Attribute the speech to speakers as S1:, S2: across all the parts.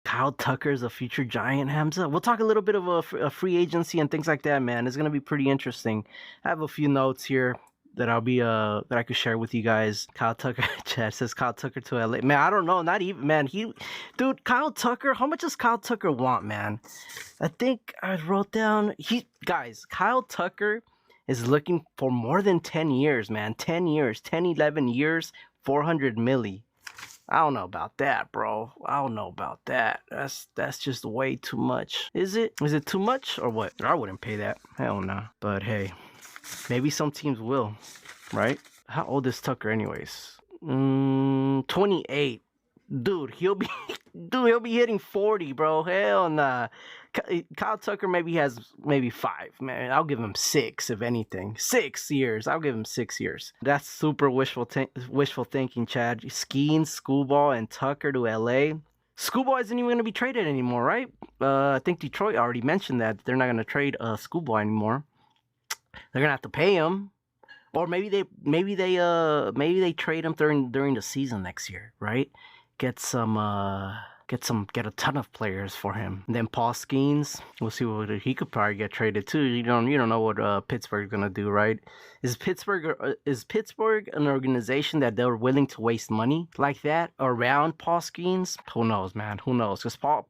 S1: Kyle Tucker's a future Giant, Hamza. We'll talk a little bit of a free agency and things like that, man. It's gonna be pretty interesting. I have a few notes here that that I could share with you guys. Kyle Tucker, Chad says Kyle Tucker to LA. Man, I don't know. Not even, man. Dude, Kyle Tucker. How much does Kyle Tucker want, man? I think I wrote down. Kyle Tucker is looking for more than 10 years, man. 10 years, 10, 11 years, 400 milli. I don't know about that, bro. I don't know about that. That's just way too much. Is it? Is it too much or what? I wouldn't pay that. Hell no. But hey, maybe some teams will, right? How old is Tucker anyways? 28. Dude, he'll be hitting 40, bro. Hell nah. Kyle Tucker has maybe 5, man. I'll give him 6, if anything. 6 years. I'll give him 6 years. That's super wishful thinking, Chad. Skeens, Schoolball, and Tucker to LA. Schoolball isn't even going to be traded anymore, right? I think Detroit already mentioned that they're not going to trade Schoolball anymore. They're going to have to pay him. Or maybe they trade him during the season next year, right? Get a ton of players for him. And then Paul Skeens, we'll see what he could probably get traded too. You don't know what Pittsburgh's gonna do, right? Is Pittsburgh an organization that they're willing to waste money like that around Paul Skeens? Who knows, man? Who knows? Because Paul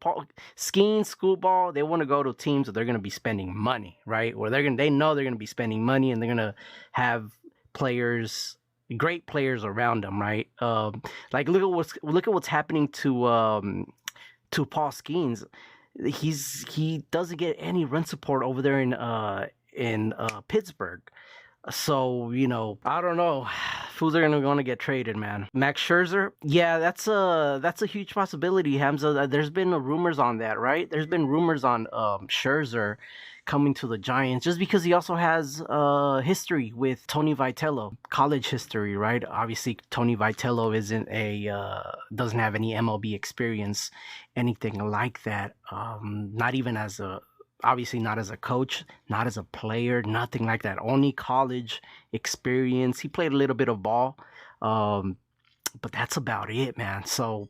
S1: Skeens, Schoolball, they want to go to teams that they're gonna be spending money, right? Or they know they're gonna be spending money and they're gonna have great players around them, right? Like look at what's happening to Paul Skeens. He doesn't get any run support over there in Pittsburgh. So, I don't know. Fools are gonna get traded, man. Max Scherzer, yeah, that's a huge possibility, Hamza. There's been rumors on that, right? There's been rumors on Scherzer coming to the Giants just because he also has history with Tony Vitello, college history, right? Obviously, Tony Vitello doesn't have any MLB experience, anything like that. Not even obviously not as a coach, not as a player, nothing like that. Only college experience. He played a little bit of ball, but that's about it, man. So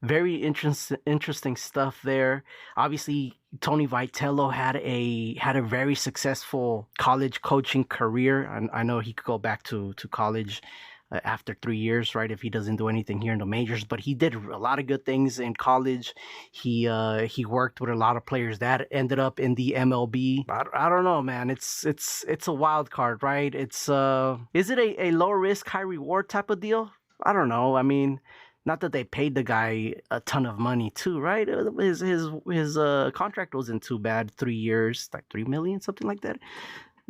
S1: very interesting stuff there. Obviously, Tony Vitello had a very successful college coaching career. I know he could go back to college after 3 years, right? If he doesn't do anything here in the majors, but he did a lot of good things in college. He worked with a lot of players that ended up in the MLB. I don't know, man. It's a wild card, right? Is it a low risk, high reward type of deal? I don't know. I mean, not that they paid the guy a ton of money too, right? His contract wasn't too bad. 3 years, like $3 million, something like that.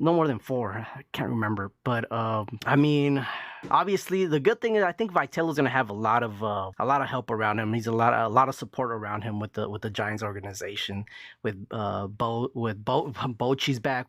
S1: No more than 4. I can't remember. But I mean, obviously, the good thing is I think Vitello's gonna have a lot of help around him. He's a lot of support around him with the Giants organization. With Bochy's back,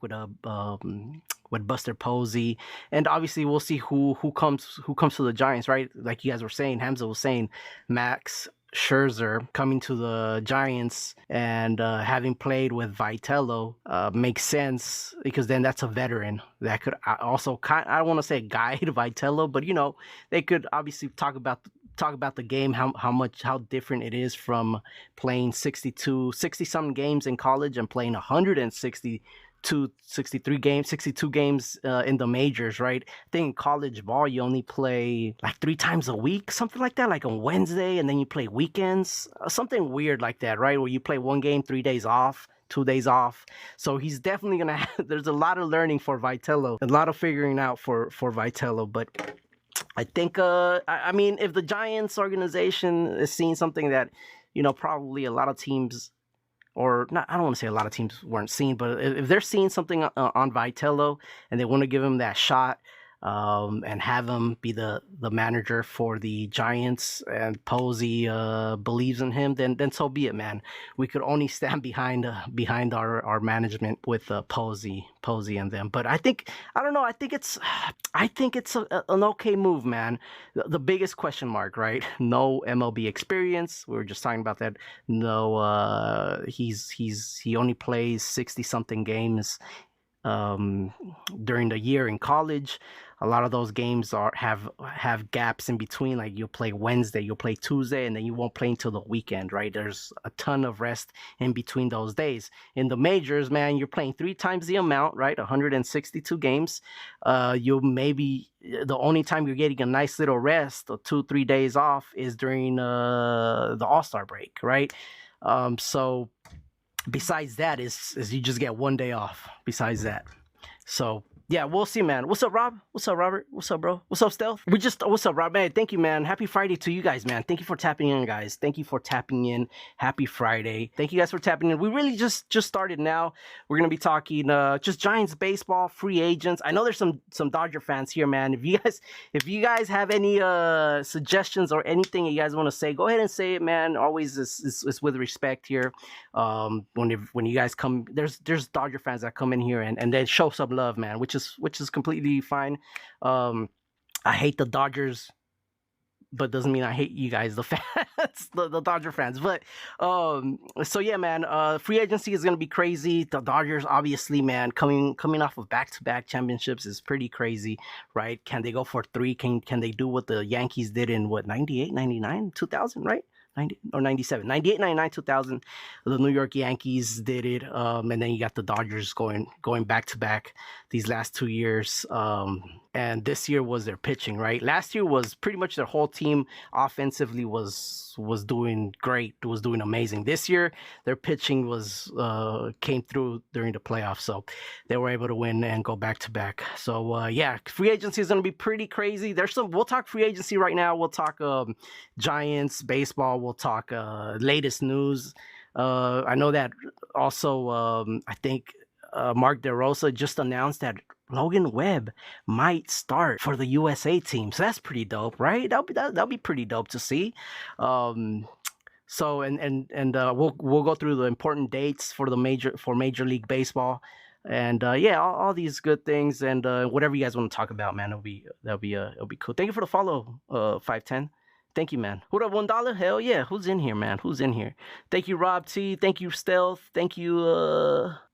S1: with Buster Posey, and obviously we'll see who comes to the Giants, right? Like you guys were saying, Hamza was saying, Max Scherzer coming to the Giants and having played with Vitello makes sense because then that's a veteran that could also I don't want to say guide Vitello, but they could obviously talk about the game, how different it is from playing 60 something games in college and playing 62 games in the majors, right? I think in college ball you only play like 3 times a week, something like that, like on Wednesday, and then you play weekends, something weird like that, right? Where you play 1 game, 3 days off, 2 days off. So he's definitely gonna there's a lot of learning for Vitello, a lot of figuring out for Vitello. But I think I mean, if the Giants organization is seeing something that probably a lot of teams, or not, I don't want to say a lot of teams weren't seeing, but if they're seeing something on Vitello and they want to give him that shot, and have him be the manager for the Giants, and Posey believes in him, then so be it, man. We could only stand behind our management with Posey and them. But I don't know. I think it's an okay move, man. The biggest question mark, right? No MLB experience. We were just talking about that. No, he only plays 60 something games during the year in college. a lot of those games have gaps in between. Like you'll play Wednesday, you'll play Tuesday, and then you won't play until the weekend, right? There's a ton of rest in between those days. In the majors, man, you're playing 3 times the amount, right? 162 games. You'll maybe the only time you're getting a nice little rest or 2-3 days off is during the All-Star break, right? So besides that is you just get 1 day off besides that. So yeah, we'll see, man. What's up, Rob? What's up, Robert? What's up, bro? What's up, Stealth? What's up, Rob? Man, thank you, man. Happy Friday to you guys, man. Thank you for tapping in, guys. Thank you for tapping in. Happy Friday. Thank you guys for tapping in. We really just started now. We're gonna be talking just Giants baseball, free agents. I know there's some Dodger fans here, man. If you guys have any suggestions or anything you guys want to say, go ahead and say it, man. Always is with respect here. When you guys come, there's Dodger fans that come in here and they show some love, man, which is completely fine. I hate the Dodgers, but doesn't mean I hate you guys, the fans, the Dodger fans. But so yeah, man, free agency is gonna be crazy. The Dodgers, obviously, man, coming off of back-to-back championships is pretty crazy, right? Can they go for 3? Can they do what the Yankees did in 98, 99, 2000, right? 90 or 97, 98, 99, 2000. The New York Yankees did it, and then you got the Dodgers going back to back these last 2 years. And this year was their pitching, right? Last year was pretty much their whole team offensively was doing great, was doing amazing. This year, their pitching came through during the playoffs, so they were able to win and go back to back. So yeah, free agency is going to be pretty crazy. We'll talk free agency right now. We'll talk Giants baseball. We'll talk latest news. I know that also. I think Mark DeRosa just announced that Logan Webb might start for the USA team. So that's pretty dope, right? That'll be pretty dope to see. So we'll go through the important dates for Major League Baseball, and yeah, all these good things, and whatever you guys want to talk about, man, it'll be cool. Thank you for the follow, 510. Thank you, man. What up, $1? Hell yeah. Who's in here, man? Who's in here? Thank you, Rob T. Thank you, Stealth. Thank you,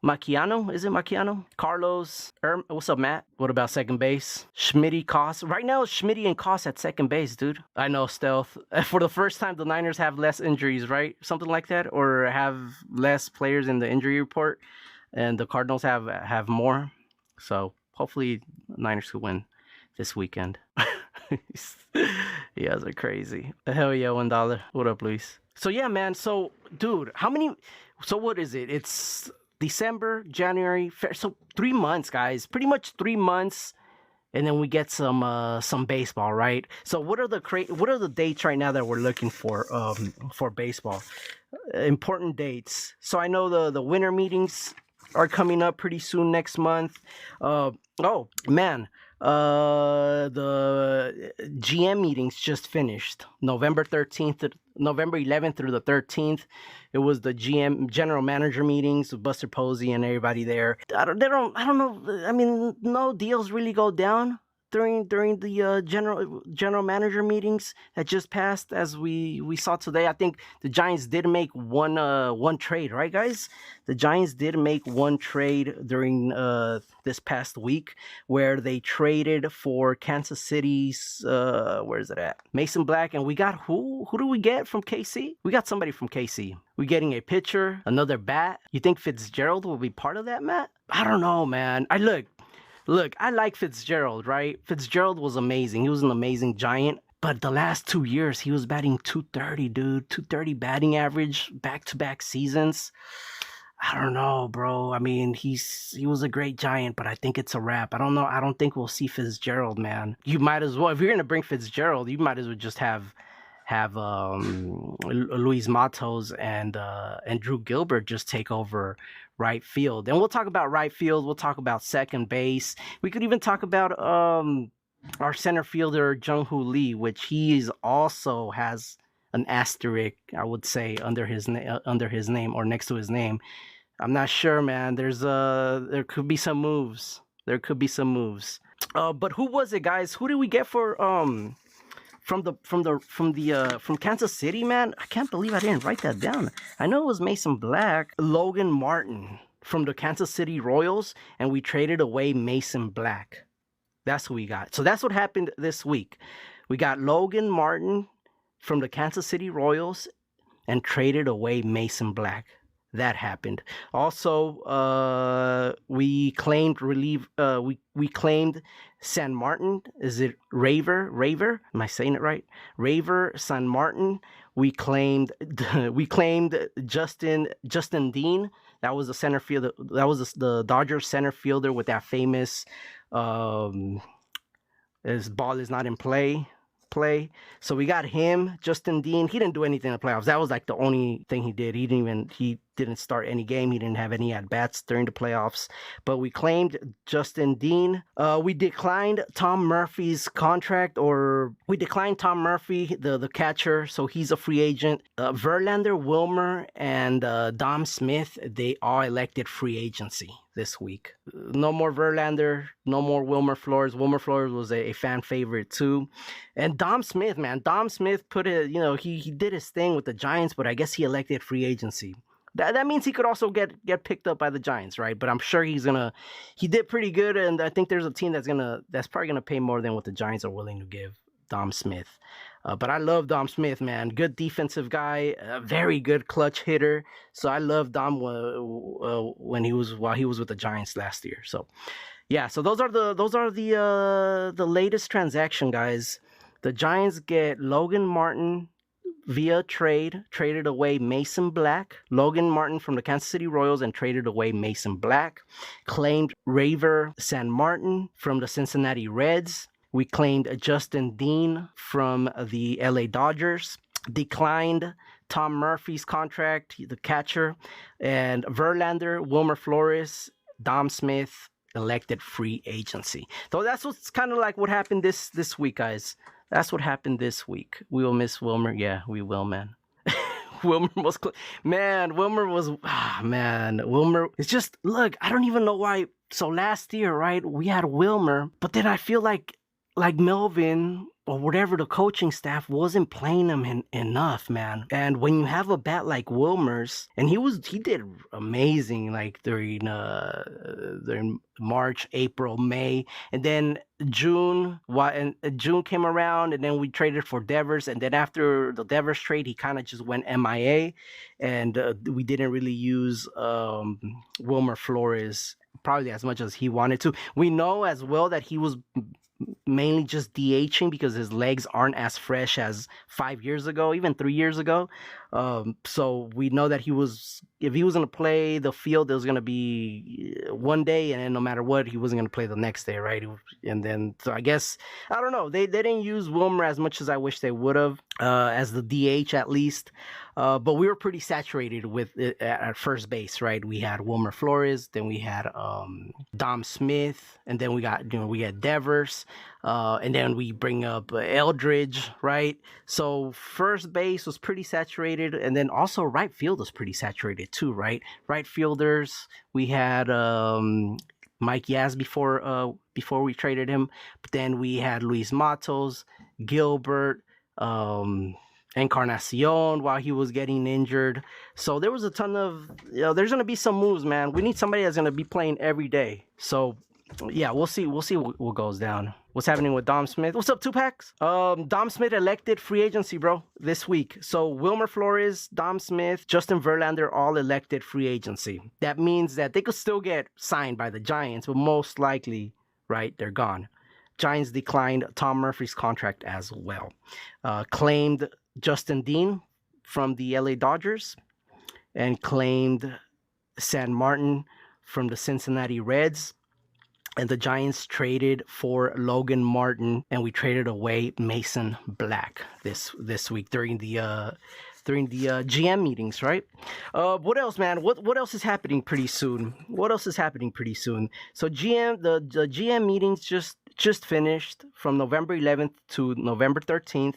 S1: Macchiano. Is it Macchiano? Carlos. What's up, Matt? What about second base? Schmitty, Koss. Right now, it's Schmitty and Koss at second base, dude. I know, Stealth. For the first time, the Niners have less injuries, right? Something like that? Or have less players in the injury report. And the Cardinals have more. So hopefully, Niners will win this weekend. You guys are crazy. Hell yeah, $1. What up, Luis? So yeah, man. So dude, so what is it? It's December, January, so 3 months, guys. Pretty much 3 months, and then we get some baseball, right? So what are the dates right now that we're looking for baseball? Important dates. So I know the winter meetings are coming up pretty soon next month. Oh man. The GM meetings just finished November 11th through the 13th. It was the general manager meetings with Buster Posey and everybody there. I don't know. I mean, no deals really go down during the general manager meetings that just passed, as we saw today. I think the Giants did make one trade, right, guys? The Giants did make one trade during this past week, where they traded for Kansas City's where is it at? Mason Black, and we got who do we get from KC? We got somebody from KC. We're getting a pitcher, another bat. You think Fitzgerald will be part of that, Matt? I don't know, man. Look, I like Fitzgerald, right? Fitzgerald was amazing. He was an amazing Giant. But the last 2 years, he was batting .230, dude. .230 batting average, back-to-back seasons. I don't know, bro. I mean, he was a great Giant, but I think it's a wrap. I don't know. I don't think we'll see Fitzgerald, man. You might as well. If you're going to bring Fitzgerald, you might as well just have Luis Matos and Drew Gilbert just take over right field. And we'll talk about right field. We'll talk about second base. We could even talk about our center fielder Jung-Hoo Lee, which he also has an asterisk, I would say, under his name or next to his name. I'm not sure, man. There could be some moves. But who was it, guys? Who did we get for from Kansas City, man? I can't believe I didn't write that down. I know it was Mason Black, Logan Martin from the Kansas City Royals, and we traded away Mason Black. That's who we got. So that's what happened this week. We got Logan Martin from the Kansas City Royals and traded away Mason Black. That happened. Also, we claimed we claimed San Martin. Is it Raver? Am I saying it right? Raver San Martin. We claimed Justin Dean. That was the center fielder. That was the Dodgers center fielder with that famous his ball is not in play. So we got him, Justin Dean. He didn't do anything in the playoffs. That was like the only thing he did. He didn't start any game. He didn't have any at bats during the playoffs. But we claimed Justin Dean. We declined Tom Murphy's contract, or we declined Tom Murphy, the catcher. So he's a free agent. Verlander, Wilmer, and Dom Smith, they all elected free agency this week. No more Verlander, no more Wilmer Flores. Wilmer Flores was a fan favorite too. And Dom Smith, man, Dom Smith put it, he did his thing with the Giants, but I guess he elected free agency. That means he could also get picked up by the Giants, right? But I'm sure he did pretty good, and I think there's a team that's probably gonna pay more than what the Giants are willing to give Dom Smith. But I love Dom Smith, man. Good defensive guy, a very good clutch hitter. So I love Dom while he was with the Giants last year. So yeah, so those are the latest transaction, guys. The Giants get Logan Martin via traded away Mason Black. Logan Martin from the Kansas City Royals and traded away Mason Black. Claimed Raver San Martin from the Cincinnati Reds. We claimed Justin Dean from the LA Dodgers. Declined Tom Murphy's contract, the catcher. And Verlander, Wilmer Flores, Dom Smith elected free agency. So that's what's kind of like what happened this week, guys. That's what happened this week. We will miss Wilmer. Yeah, we will, man. Wilmer was, Wilmer, it's just, look, I don't even know why. So last year, right, we had Wilmer, but then I feel like Melvin or whatever, the coaching staff wasn't playing him enough, man. And when you have a bat like Wilmer's, and he did amazing, like during March, April, May, and then June came around, and then we traded for Devers, and then after the Devers trade, he kind of just went MIA, and we didn't really use Wilmer Flores probably as much as he wanted to. We know as well that he was mainly just DHing because his legs aren't as fresh as 5 years ago, even 3 years ago. So we know that if he was going to play the field, it was going to be one day, and then no matter what, he wasn't going to play the next day, right? And then, so I guess, I don't know, they didn't use Wilmer as much as I wish they would have, as the DH at least. But we were pretty saturated with it at first base, right? We had Wilmer Flores, then we had Dom Smith, and then we had Devers, and then we bring up Eldridge, right? So first base was pretty saturated, and then also right field was pretty saturated too, right? Right fielders, we had Mike Yaz before we traded him, but then we had Luis Matos, Gilbert, Encarnacion while he was getting injured. So there was a ton of, there's going to be some moves, man. We need somebody that's going to be playing every day. So yeah, we'll see what goes down. What's happening with Dom Smith? What's up, Tupacs? Dom Smith elected free agency, bro, this week. So Wilmer Flores, Dom Smith, Justin Verlander all elected free agency. That means that they could still get signed by the Giants, but most likely, right, they're gone. Giants declined Tom Murphy's contract as well. Claimed Justin Dean from the LA Dodgers and claimed San Martin from the Cincinnati Reds. And the Giants traded for Logan Martin, and we traded away Mason Black this week during the GM meetings, right? What else, man? What else is happening pretty soon? So the GM meetings just finished from November 11th to November 13th.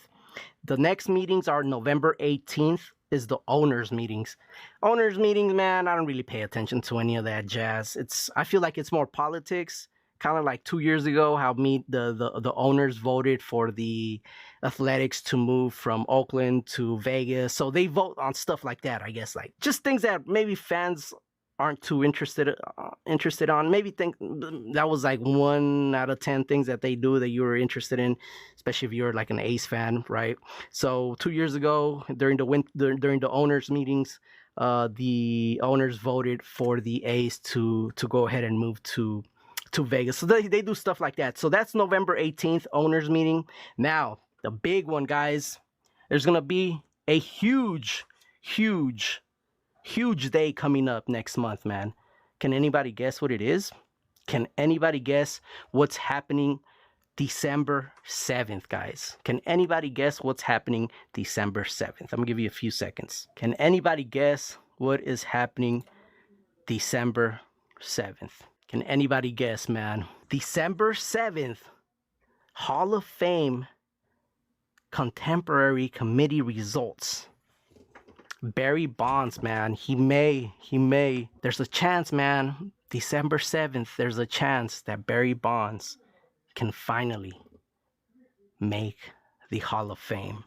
S1: The next meetings are November 18th. Is the owners meetings. Owners meetings, man, I don't really pay attention to any of that jazz. I feel like it's more politics, kind of like 2 years ago how the owners voted for the Athletics to move from Oakland to Vegas. So they vote on stuff like that, I guess, like just things that maybe fans aren't too interested on. Maybe think that was like 1 out of 10 things that they do that you were interested in, especially if you're like an A's fan, right? So 2 years ago, during the owners meetings, the owners voted for the A's to go ahead and move to Vegas. So they do stuff like that. So that's November 18th, owners meeting. Now, the big one, guys, there's going to be a huge day coming up next month, man. Can anybody guess what it is? Can anybody guess what's happening December 7th, guys? Can anybody guess what's happening December 7th? I'm going to give you a few seconds. Can anybody guess what is happening December 7th? Can anybody guess, man? December 7th, Hall of Fame contemporary committee results. Barry Bonds, man, he may. There's a chance, man. December 7th, there's a chance that Barry Bonds can finally make the Hall of Fame.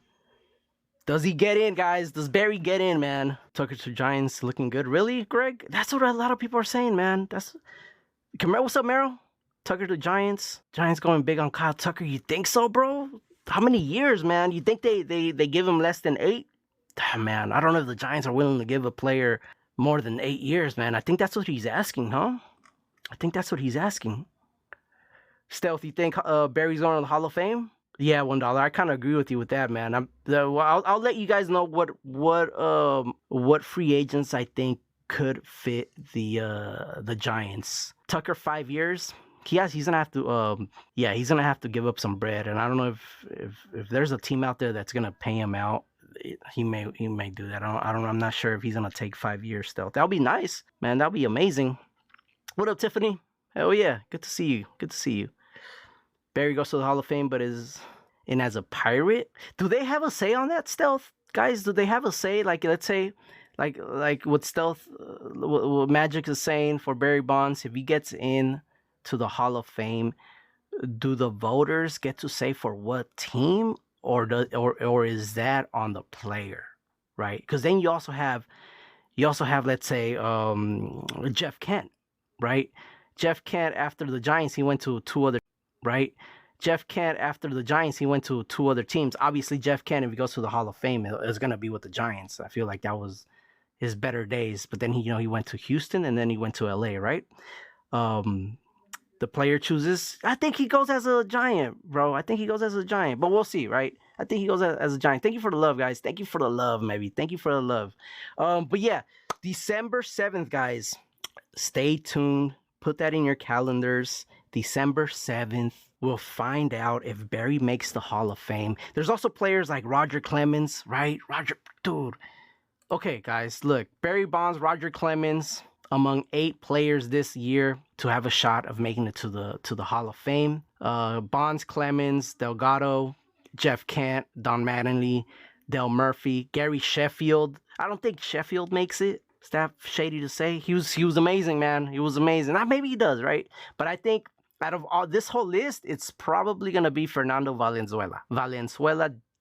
S1: Does he get in, guys? Does Barry get in, man? Tucker to Giants looking good. Really, Greg? That's what a lot of people are saying, man. What's up, Merrill? Tucker to Giants. Giants going big on Kyle Tucker. You think so, bro? How many years, man? You think they give him less than 8? Man, I don't know if the Giants are willing to give a player more than 8 years, man. I think that's what he's asking, huh? I think that's what he's asking. Stealth, you think Barry's going to the Hall of Fame? Yeah, $1. I kind of agree with you with that, man. I'll let you guys know what free agents I think could fit the Giants. Tucker, 5 years. He's gonna have to he's gonna have to give up some bread, and I don't know if there's a team out there that's gonna pay him out. He may do that. I'm not sure if he's gonna take 5 years still. That'll be nice, man. That'll be amazing. What up, Tiffany? Hell yeah, good to see you. Barry goes to the Hall of Fame, but is in as a Pirate. Do they have a say on that, Stealth? Guys, do they have a say? Like, let's say, like what Stealth, what Magic is saying for Barry Bonds, if he gets in to the Hall of Fame, do the voters get to say for what team, or is that on the player, right? Because then you also have let's say Jeff Kent, right? Jeff Kent, after the Giants, he went to two other, right? Jeff Kent, after the Giants, he went to 2 other teams. Obviously, Jeff Kent, if he goes to the Hall of Fame, it's gonna be with the Giants. I feel like that was his better days. But then he went to Houston, and then he went to LA, right? The player chooses. I think he goes as a Giant, bro. I think he goes as a Giant, but we'll see, right? I think he goes as a Giant. Thank you for the love, guys. Thank you for the love, maybe. Thank you for the love. But yeah, December 7th, guys. Stay tuned. Put that in your calendars. December 7th. We'll find out if Barry makes the Hall of Fame. There's also players like Roger Clemens, right? Dude. Okay, guys, look. Barry Bonds, Roger Clemens, among 8 players this year to have a shot of making it to the Hall of Fame. Bonds, Clemens, Delgado, Jeff Kent, Don Mattingly, Del Murphy, Gary Sheffield. I don't think Sheffield makes it. Is that shady to say? He was amazing, man. He was amazing. Maybe he does, right? But I think out of all this whole list, it's probably gonna be Fernando Valenzuela.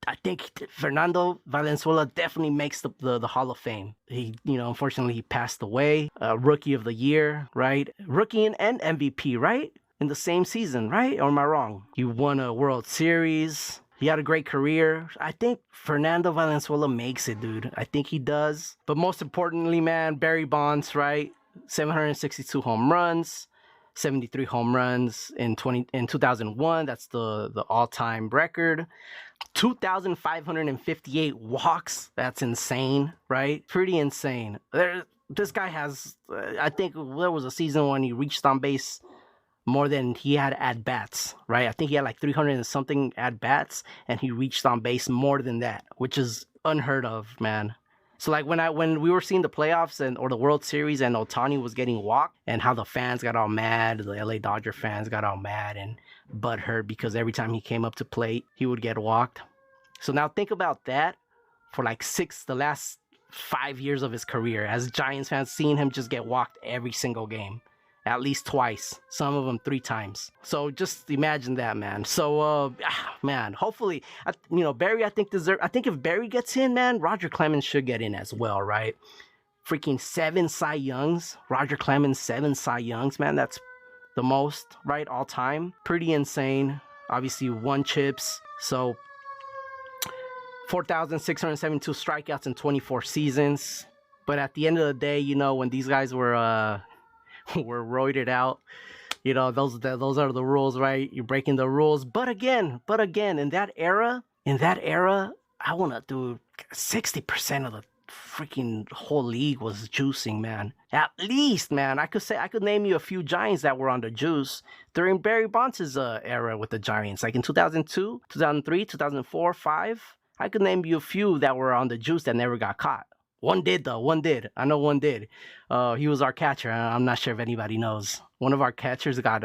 S1: I think Fernando Valenzuela definitely makes the Hall of Fame. He, unfortunately, he passed away. Rookie of the Year, right? Rookie and MVP, right? In the same season, right? Or am I wrong? He won a World Series. He had a great career. I think Fernando Valenzuela makes it, dude. I think he does. But most importantly, man, Barry Bonds, right? 762 home runs. 73 home runs in 2001. That's the all-time record. 2,558 walks. That's insane, right? Pretty insane. This guy has, I think there was a season when he reached on base more than he had at-bats, right? I think he had like 300 and something at-bats, and he reached on base more than that, which is unheard of, man. So like when we were seeing the playoffs or the World Series and Ohtani was getting walked, and how the fans got all mad, the LA Dodger fans got all mad and butthurt because every time he came up to plate, he would get walked. So now think about that for like the last 5 years of his career, as Giants fans, seeing him just get walked every single game. At least twice, some of them 3 times. So just imagine that, man. So, man, hopefully, Barry, I think if Barry gets in, man, Roger Clemens should get in as well, right? freaking 7 Cy Youngs. Roger Clemens, 7 Cy Youngs, man. That's the most, right, all time. Pretty insane. Obviously, 1 chips. So 4,672 strikeouts in 24 seasons. But at the end of the day, you know, when these guys were were roided out, you know, those are the rules, right? You're breaking the rules. But again, in that era, I want to do 60% of the freaking whole league was juicing, man. At least, man, I could name you a few Giants that were on the juice during Barry Bonds' era with the Giants, like in 2002, 2003, 2004, 5. I could name you a few that were on the juice that never got caught. One did, though. One did. I know one did. He was our catcher. I'm not sure if anybody knows. One of our catchers got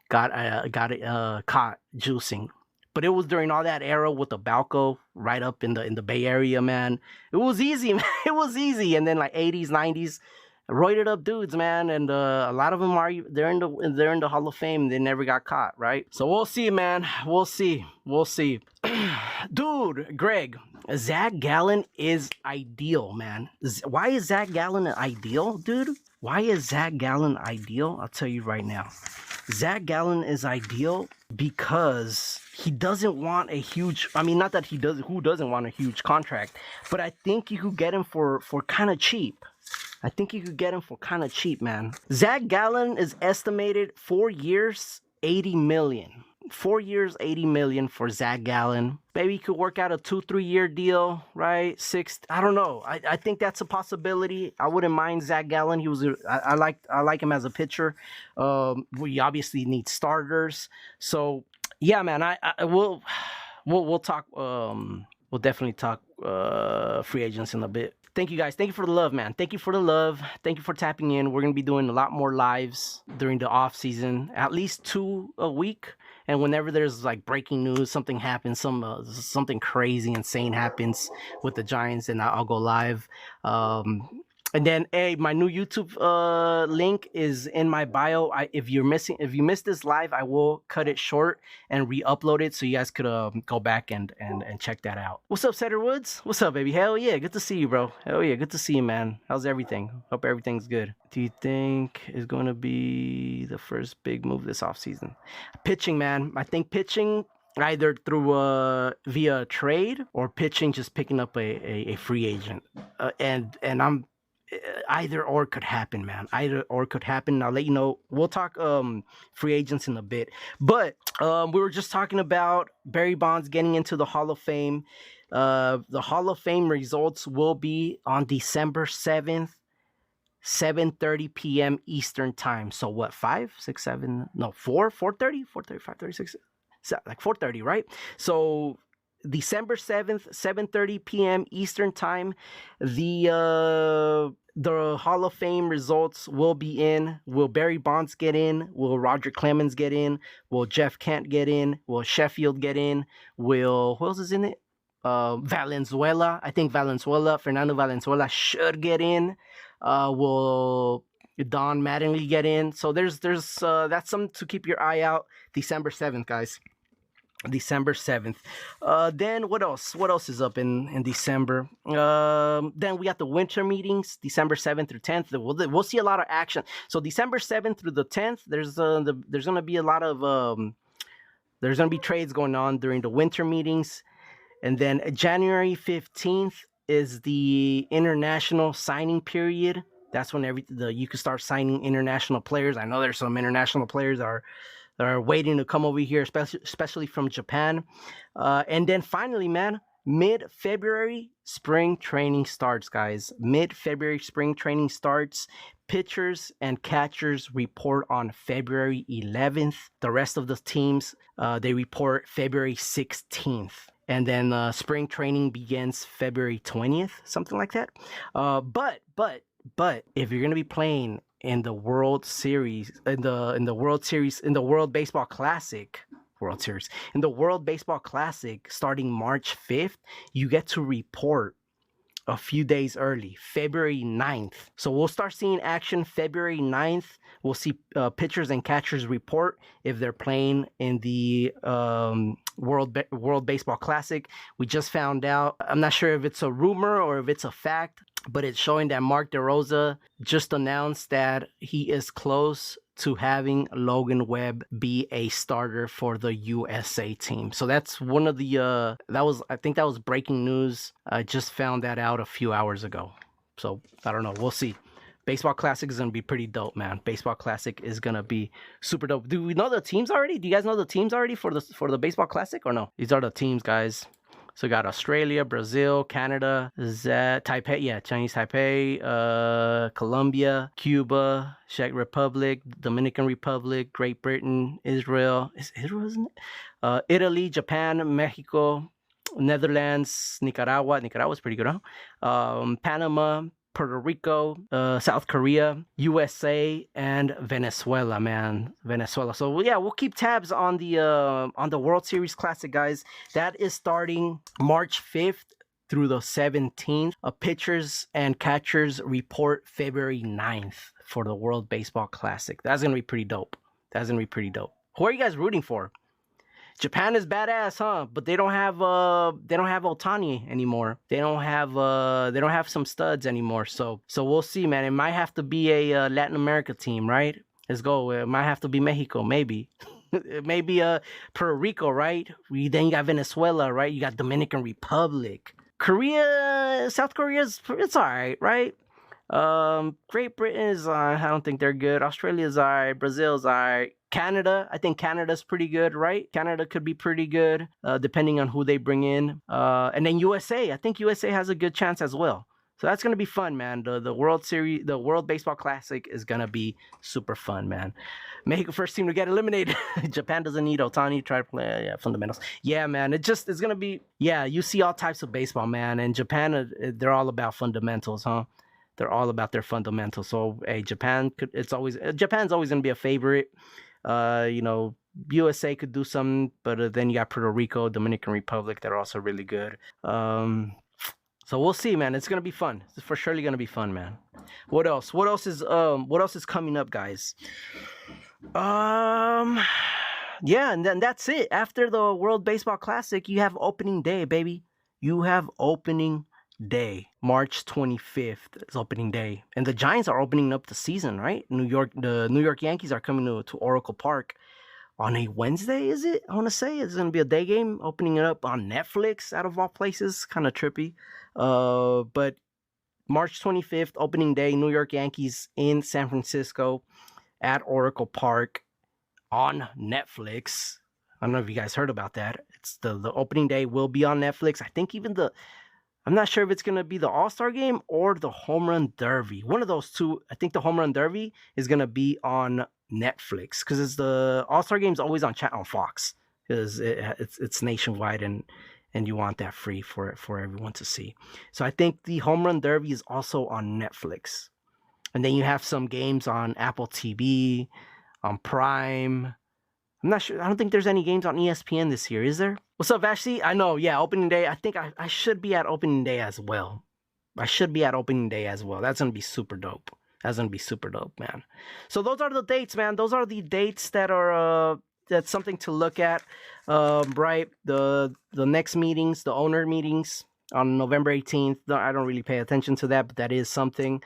S1: caught juicing. But it was during all that era with the Balco right up in the Bay Area, man. It was easy, man. It was easy. And then like 80s, 90s, roided up dudes, man. And a lot of them they're in the Hall of Fame. They never got caught, right? So we'll see, man. We'll see. Dude, Greg, Zach Gallen is ideal, man. Why is Zach Gallen ideal, dude? Why is Zach Gallen ideal? I'll tell you right now. Zach Gallen is ideal because he doesn't want a huge, I mean, not that he does, who doesn't want a huge contract, but I think you could get him for kind of cheap. I think you could get him for kind of cheap, man. Zach Gallen is estimated 4 years, 80 million. 4 years, 80 million for Zach Gallen. Maybe you could work out a 2-3 year deal, right? 6, I don't know. I think that's a possibility. I wouldn't mind Zach Gallen. He was I like him as a pitcher. We obviously need starters. So yeah, man, we'll talk we'll definitely talk free agents in a bit. Thank you guys. Thank you for the love, man. Thank you for the love. Thank you for tapping in. We're going to be doing a lot more lives during the off season, at least 2 a week. And whenever there's like breaking news, something happens, something crazy, insane happens with the Giants, and I'll go live. And then, hey, my new YouTube link is in my bio. If you missed this live, I will cut it short and re-upload it so you guys could go back and check that out. What's up, Cedar Woods? What's up, baby? Hell yeah, good to see you, bro. Hell yeah, good to see you, man. How's everything? Hope everything's good. Do you think is going to be the first big move this offseason? Pitching, man. I think pitching either through via trade or pitching just picking up a free agent. And I'm either or could happen, man. Either or could happen. I'll let you know. We'll talk free agents in a bit. But we were just talking about Barry Bonds getting into the Hall of Fame. The Hall of Fame results will be on December 7th, 7:30 p.m. Eastern time. So what, 5, 6, 7, no, 4, 4:30, 4:30, 5:30, 6, like 4:30, right? So December 7th, 7:30 p.m. Eastern time, the Hall of Fame results will be in. Will Barry Bonds get in? Will Roger Clemens get in? Will Jeff Kent get in? Will Sheffield get in? Will, who else is in it? Valenzuela. I think Fernando Valenzuela should get in. Will Don Mattingly get in? So there's that's something to keep your eye out. December 7th, guys. December 7th. Then what else? What else is up in December? Then we got the winter meetings, December 7th through 10th. We'll see a lot of action. So December 7th through the 10th, there's going to be a lot of there's going to be trades going on during the winter meetings. And then January 15th is the international signing period. That's when you can start signing international players. I know there's some international players that are waiting to come over here, especially from Japan. And then finally, man, mid-February, spring training starts, guys. Mid-February, spring training starts. Pitchers and catchers report on February 11th. The rest of the teams, they report February 16th. And then spring training begins February 20th, something like that. But if you're going to be playing in the World Series, in the World Baseball Classic, starting March 5th, you get to report a few days early, February 9th. So we'll start seeing action February 9th. We'll see pitchers and catchers report if they're playing in the World Baseball Classic. We just found out, I'm not sure if it's a rumor or if it's a fact, but it's showing that Mark DeRosa just announced that he is close to having Logan Webb be a starter for the USA team. So that's one of the I think that was breaking news. I just found that out a few hours ago. So I don't know. We'll see. Baseball Classic is gonna be pretty dope, man. Baseball Classic is gonna be super dope. Do we know the teams already? Do you guys know the teams already for the Baseball Classic or no? These are the teams, guys. So we got Australia, Brazil, Canada, Taipei, yeah, Chinese Taipei, Colombia, Cuba, Czech Republic, Dominican Republic, Great Britain, Israel. Is Israel, isn't it? Italy, Japan, Mexico, Netherlands, Nicaragua. Nicaragua's pretty good, huh? Panama, Puerto Rico, South Korea, USA, and Venezuela, man. Venezuela. So yeah, we'll keep tabs on the World Series Classic, guys. That is starting March 5th through the 17th. Pitchers and catchers report February 9th for the World Baseball Classic. That's gonna be pretty dope. Who are you guys rooting for? Japan is badass, huh? But they don't have Ohtani anymore. They don't have some studs anymore. So we'll see, man. It might have to be a Latin America team, right? Let's go. It might have to be Mexico, maybe. Maybe Puerto Rico, right? Then you got Venezuela, right? You got Dominican Republic. Korea, South Korea's it's all right? Great Britain is I don't think they're good. Australia's all right. Brazil's all right. Canada, I think Canada's pretty good, right? Canada could be pretty good, depending on who they bring in. And then USA, I think USA has a good chance as well. So that's gonna be fun, man. The World Series, the World Baseball Classic is gonna be super fun, man. Mexico first team to get eliminated. Japan doesn't need Ohtani. Try to play fundamentals. Yeah, man. It's gonna be. Yeah, you see all types of baseball, man. And Japan, they're all about fundamentals, huh? They're all about their fundamentals. So hey, Japan's always gonna be a favorite. USA could do some, but then you got Puerto Rico, Dominican Republic that are also really good. So we'll see, man. It's gonna be fun. It's for surely gonna be fun, man. What else? What else is coming up, guys? Yeah, and then that's it. After the World Baseball Classic, you have opening day, baby. You have opening day. March 25th is opening day. And the Giants are opening up the season, right? The New York Yankees are coming to Oracle Park on a Wednesday, is it? I want to say it's going to be a day game, opening it up on Netflix out of all places. Kind of trippy. But March 25th, opening day, New York Yankees in San Francisco at Oracle Park on Netflix. I don't know if you guys heard about that. It's the opening day will be on Netflix. I think even I'm not sure if it's going to be the All-Star Game or the Home Run Derby. One of those two. I think the Home Run Derby is going to be on Netflix because it's the All-Star Game is always on Fox because it's nationwide and you want that free for everyone to see. So I think the Home Run Derby is also on Netflix. And then you have some games on Apple TV, on Prime. I'm not sure. I don't think there's any games on ESPN this year, is there? What's up, Ashley? I know, yeah, opening day. I think I should be at opening day as well. That's going to be super dope. Man. So those are the dates, man. Those are the dates that are that's something to look at. Right, the next meetings, the owner meetings on November 18th. I don't really pay attention to that, but that is something.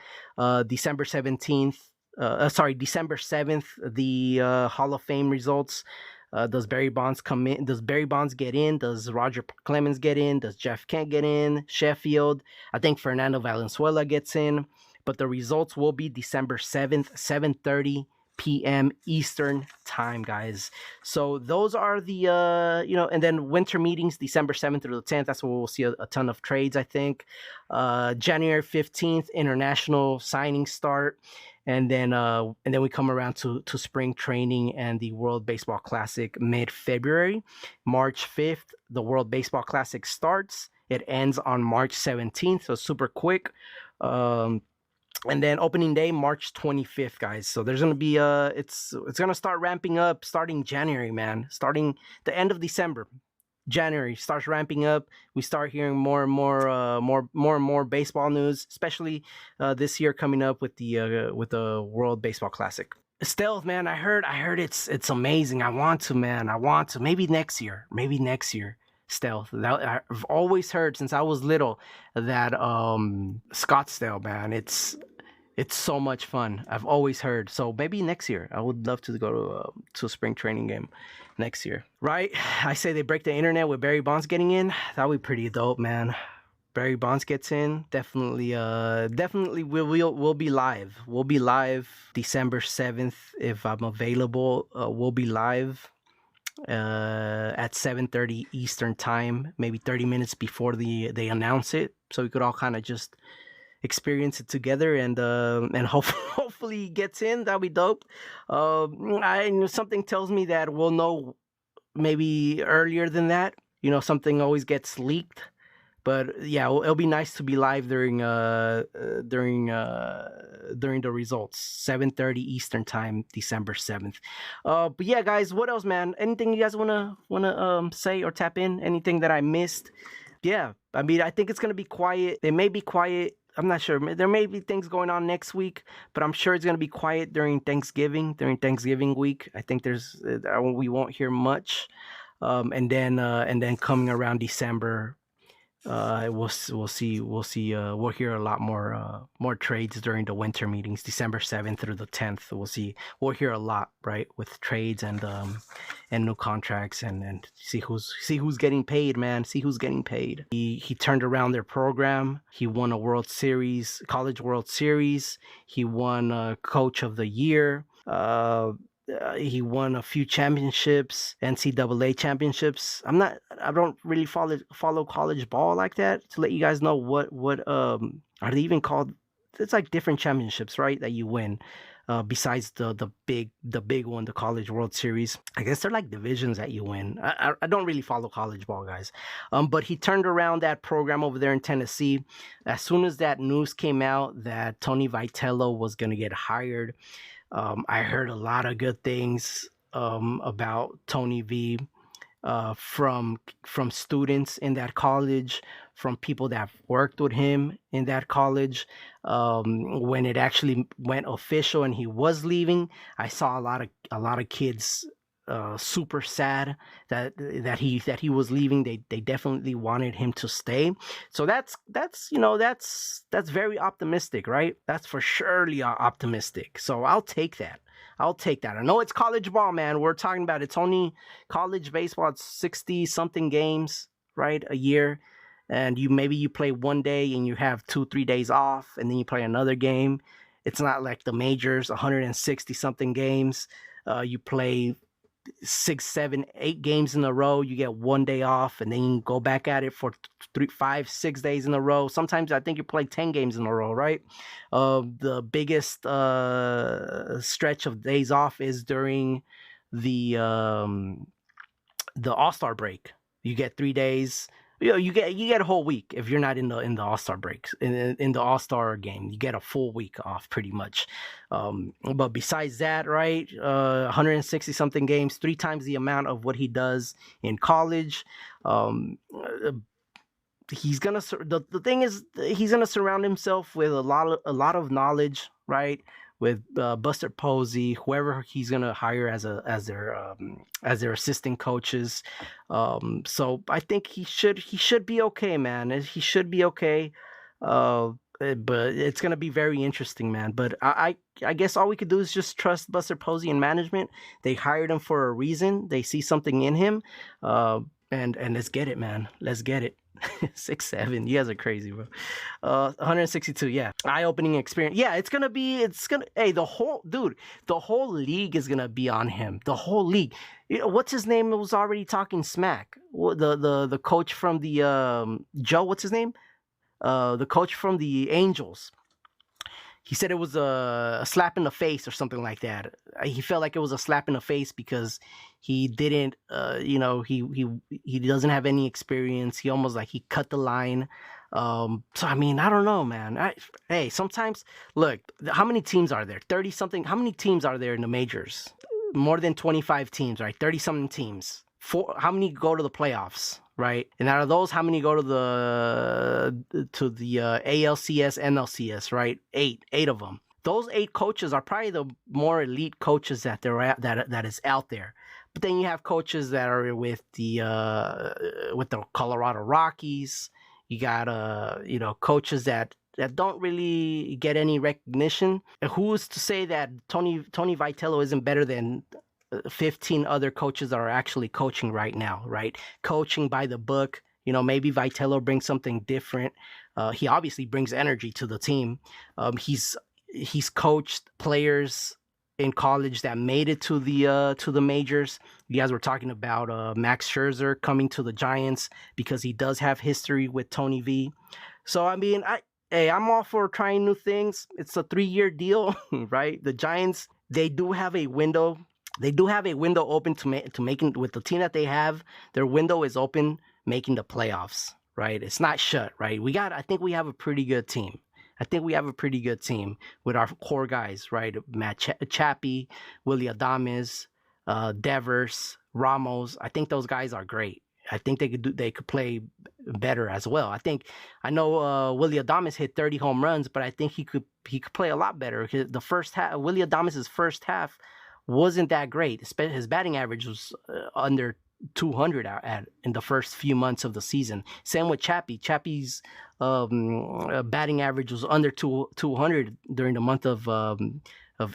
S1: December 7th, the Hall of Fame results. Does Barry Bonds come in? Does Barry Bonds get in? Does Roger Clemens get in? Does Jeff Kent get in? Sheffield. I think Fernando Valenzuela gets in. But the results will be December 7th, 7:30 p.m. Eastern time, guys. So those are the, and then winter meetings, December 7th through the 10th. That's where we'll see a ton of trades, I think. January 15th, international signings start. And then we come around to spring training and the World Baseball Classic mid-February. March 5th, the World Baseball Classic starts. It ends on March 17th, so super quick. And then opening day, March 25th, guys. So there's going to be, it's going to start ramping up starting January, man. Starting the end of December. January starts ramping up. We start hearing more and more baseball news, especially this year coming up with the World Baseball Classic. Stealth, man. I heard it's amazing. I want to. Maybe next year. Scottsdale. That I've always heard since I was little that Scottsdale, man, it's so much fun. I've always heard. So maybe next year, I would love to go to a spring training game next year. Right? I say they break the internet with Barry Bonds getting in. That would be pretty dope, man. Barry Bonds gets in, definitely we'll be live. We'll be live December 7th if I'm available. We'll be live at 7:30 Eastern time, maybe 30 minutes before they announce it, so we could all kind of just experience it together, and hopefully he gets in. That'll be dope. Something tells me that we'll know maybe earlier than that. Something always gets leaked. But yeah, it'll be nice to be live during the results, 7:30 Eastern time, December 7th. But yeah, guys, what else, man? Anything you guys wanna say or tap in? Anything that I missed? Yeah, I mean, I think it's gonna be quiet. It may be quiet. I'm not sure. There may be things going on next week, but I'm sure it's gonna be quiet during Thanksgiving week. I think we won't hear much, and then coming around December. We'll see. We'll hear a lot more trades during the winter meetings, December 7th through the 10th. We'll hear a lot, right, with trades and new contracts and see who's getting paid, man. See who's getting paid. He turned around their program. He won a College World Series. He won Coach of the Year. He won a few championships, NCAA championships. I don't really follow college ball like that to let you guys know what are they even called? It's like different championships, right? That you win. Besides the big one, the College World Series. I guess they're like divisions that you win. I don't really follow college ball, guys. But he turned around that program over there in Tennessee. As soon as that news came out that Tony Vitello was gonna get hired, I heard a lot of good things about Tony V from students in that college, from people that have worked with him in that college. When it actually went official and he was leaving, I saw a lot of kids super sad that he was leaving. They definitely wanted him to stay. So that's very optimistic, right? That's for surely optimistic. So I'll take that. I know it's college ball, man. We're talking about it's only college baseball. It's 60 something games, right, a year. And you play one day and you have 2-3 days off, and then you play another game. It's not like the majors, 160 something games. You play 6, 7, 8 games in a row. You get one day off, and then you go back at it for 3, 5, 6 days in a row. Sometimes I think you play 10 games in a row, right? The biggest stretch of days off is during the All-Star break. You get 3 days. You get a whole week if you're not in the All-Star breaks, in the All-Star game. You get a full week off pretty much. But besides that, right, 160 something games, 3 times the amount of what he does in college. He's gonna the thing is, he's gonna surround himself with a lot of knowledge, right? With Buster Posey, whoever he's gonna hire as their assistant coaches. So I think he should be okay, man. He should be okay. But it's gonna be very interesting, man. But I guess all we could do is just trust Buster Posey and management. They hired him for a reason. They see something in him. And let's get it, man. Let's get it. 6'7". You guys are crazy, bro. 162. Yeah, eye-opening experience. Yeah, hey, the whole league is gonna be on him. The whole league. What's his name was already talking smack. The coach from the Joe. What's his name? The coach from the Angels. He said it was a slap in the face or something like that. He felt like it was a slap in the face because he didn't, he doesn't have any experience. He almost he cut the line. So, I mean, I don't know, man. Hey, sometimes, look, how many teams are there? 30 something. How many teams are there in the majors? More than 25 teams, right? 30 something teams. How many go to the playoffs? Right, and out of those, how many go to the ALCS, NLCS? Right, eight of them. Those 8 coaches are probably the more elite coaches that is out there. But then you have coaches that are with the Colorado Rockies. You got coaches that don't really get any recognition. Who's to say that Tony Vitello isn't better than 15 other coaches that are actually coaching right now, right? Coaching by the book. Maybe Vitello brings something different. He obviously brings energy to the team. He's coached players in college that made it to the majors. You guys were talking about Max Scherzer coming to the Giants because he does have history with Tony V. So I mean, I'm all for trying new things. It's a 3-year deal, right? The Giants, they do have a window. They do have a window open to making, with the team that they have. Their window is open, making the playoffs, right? It's not shut, right? I think we have a pretty good team. I think we have a pretty good team with our core guys, right? Matt Chappie, Willie Adames, Devers, Ramos. I think those guys are great. I think they could play better as well. I know Willie Adames hit 30 home runs, but I think he could play a lot better. The first half, Willie Adames's first half wasn't that great. His batting average was under 200 in the first few months of the season. Same with Chappie. Chappie's batting average was under 200 during the month of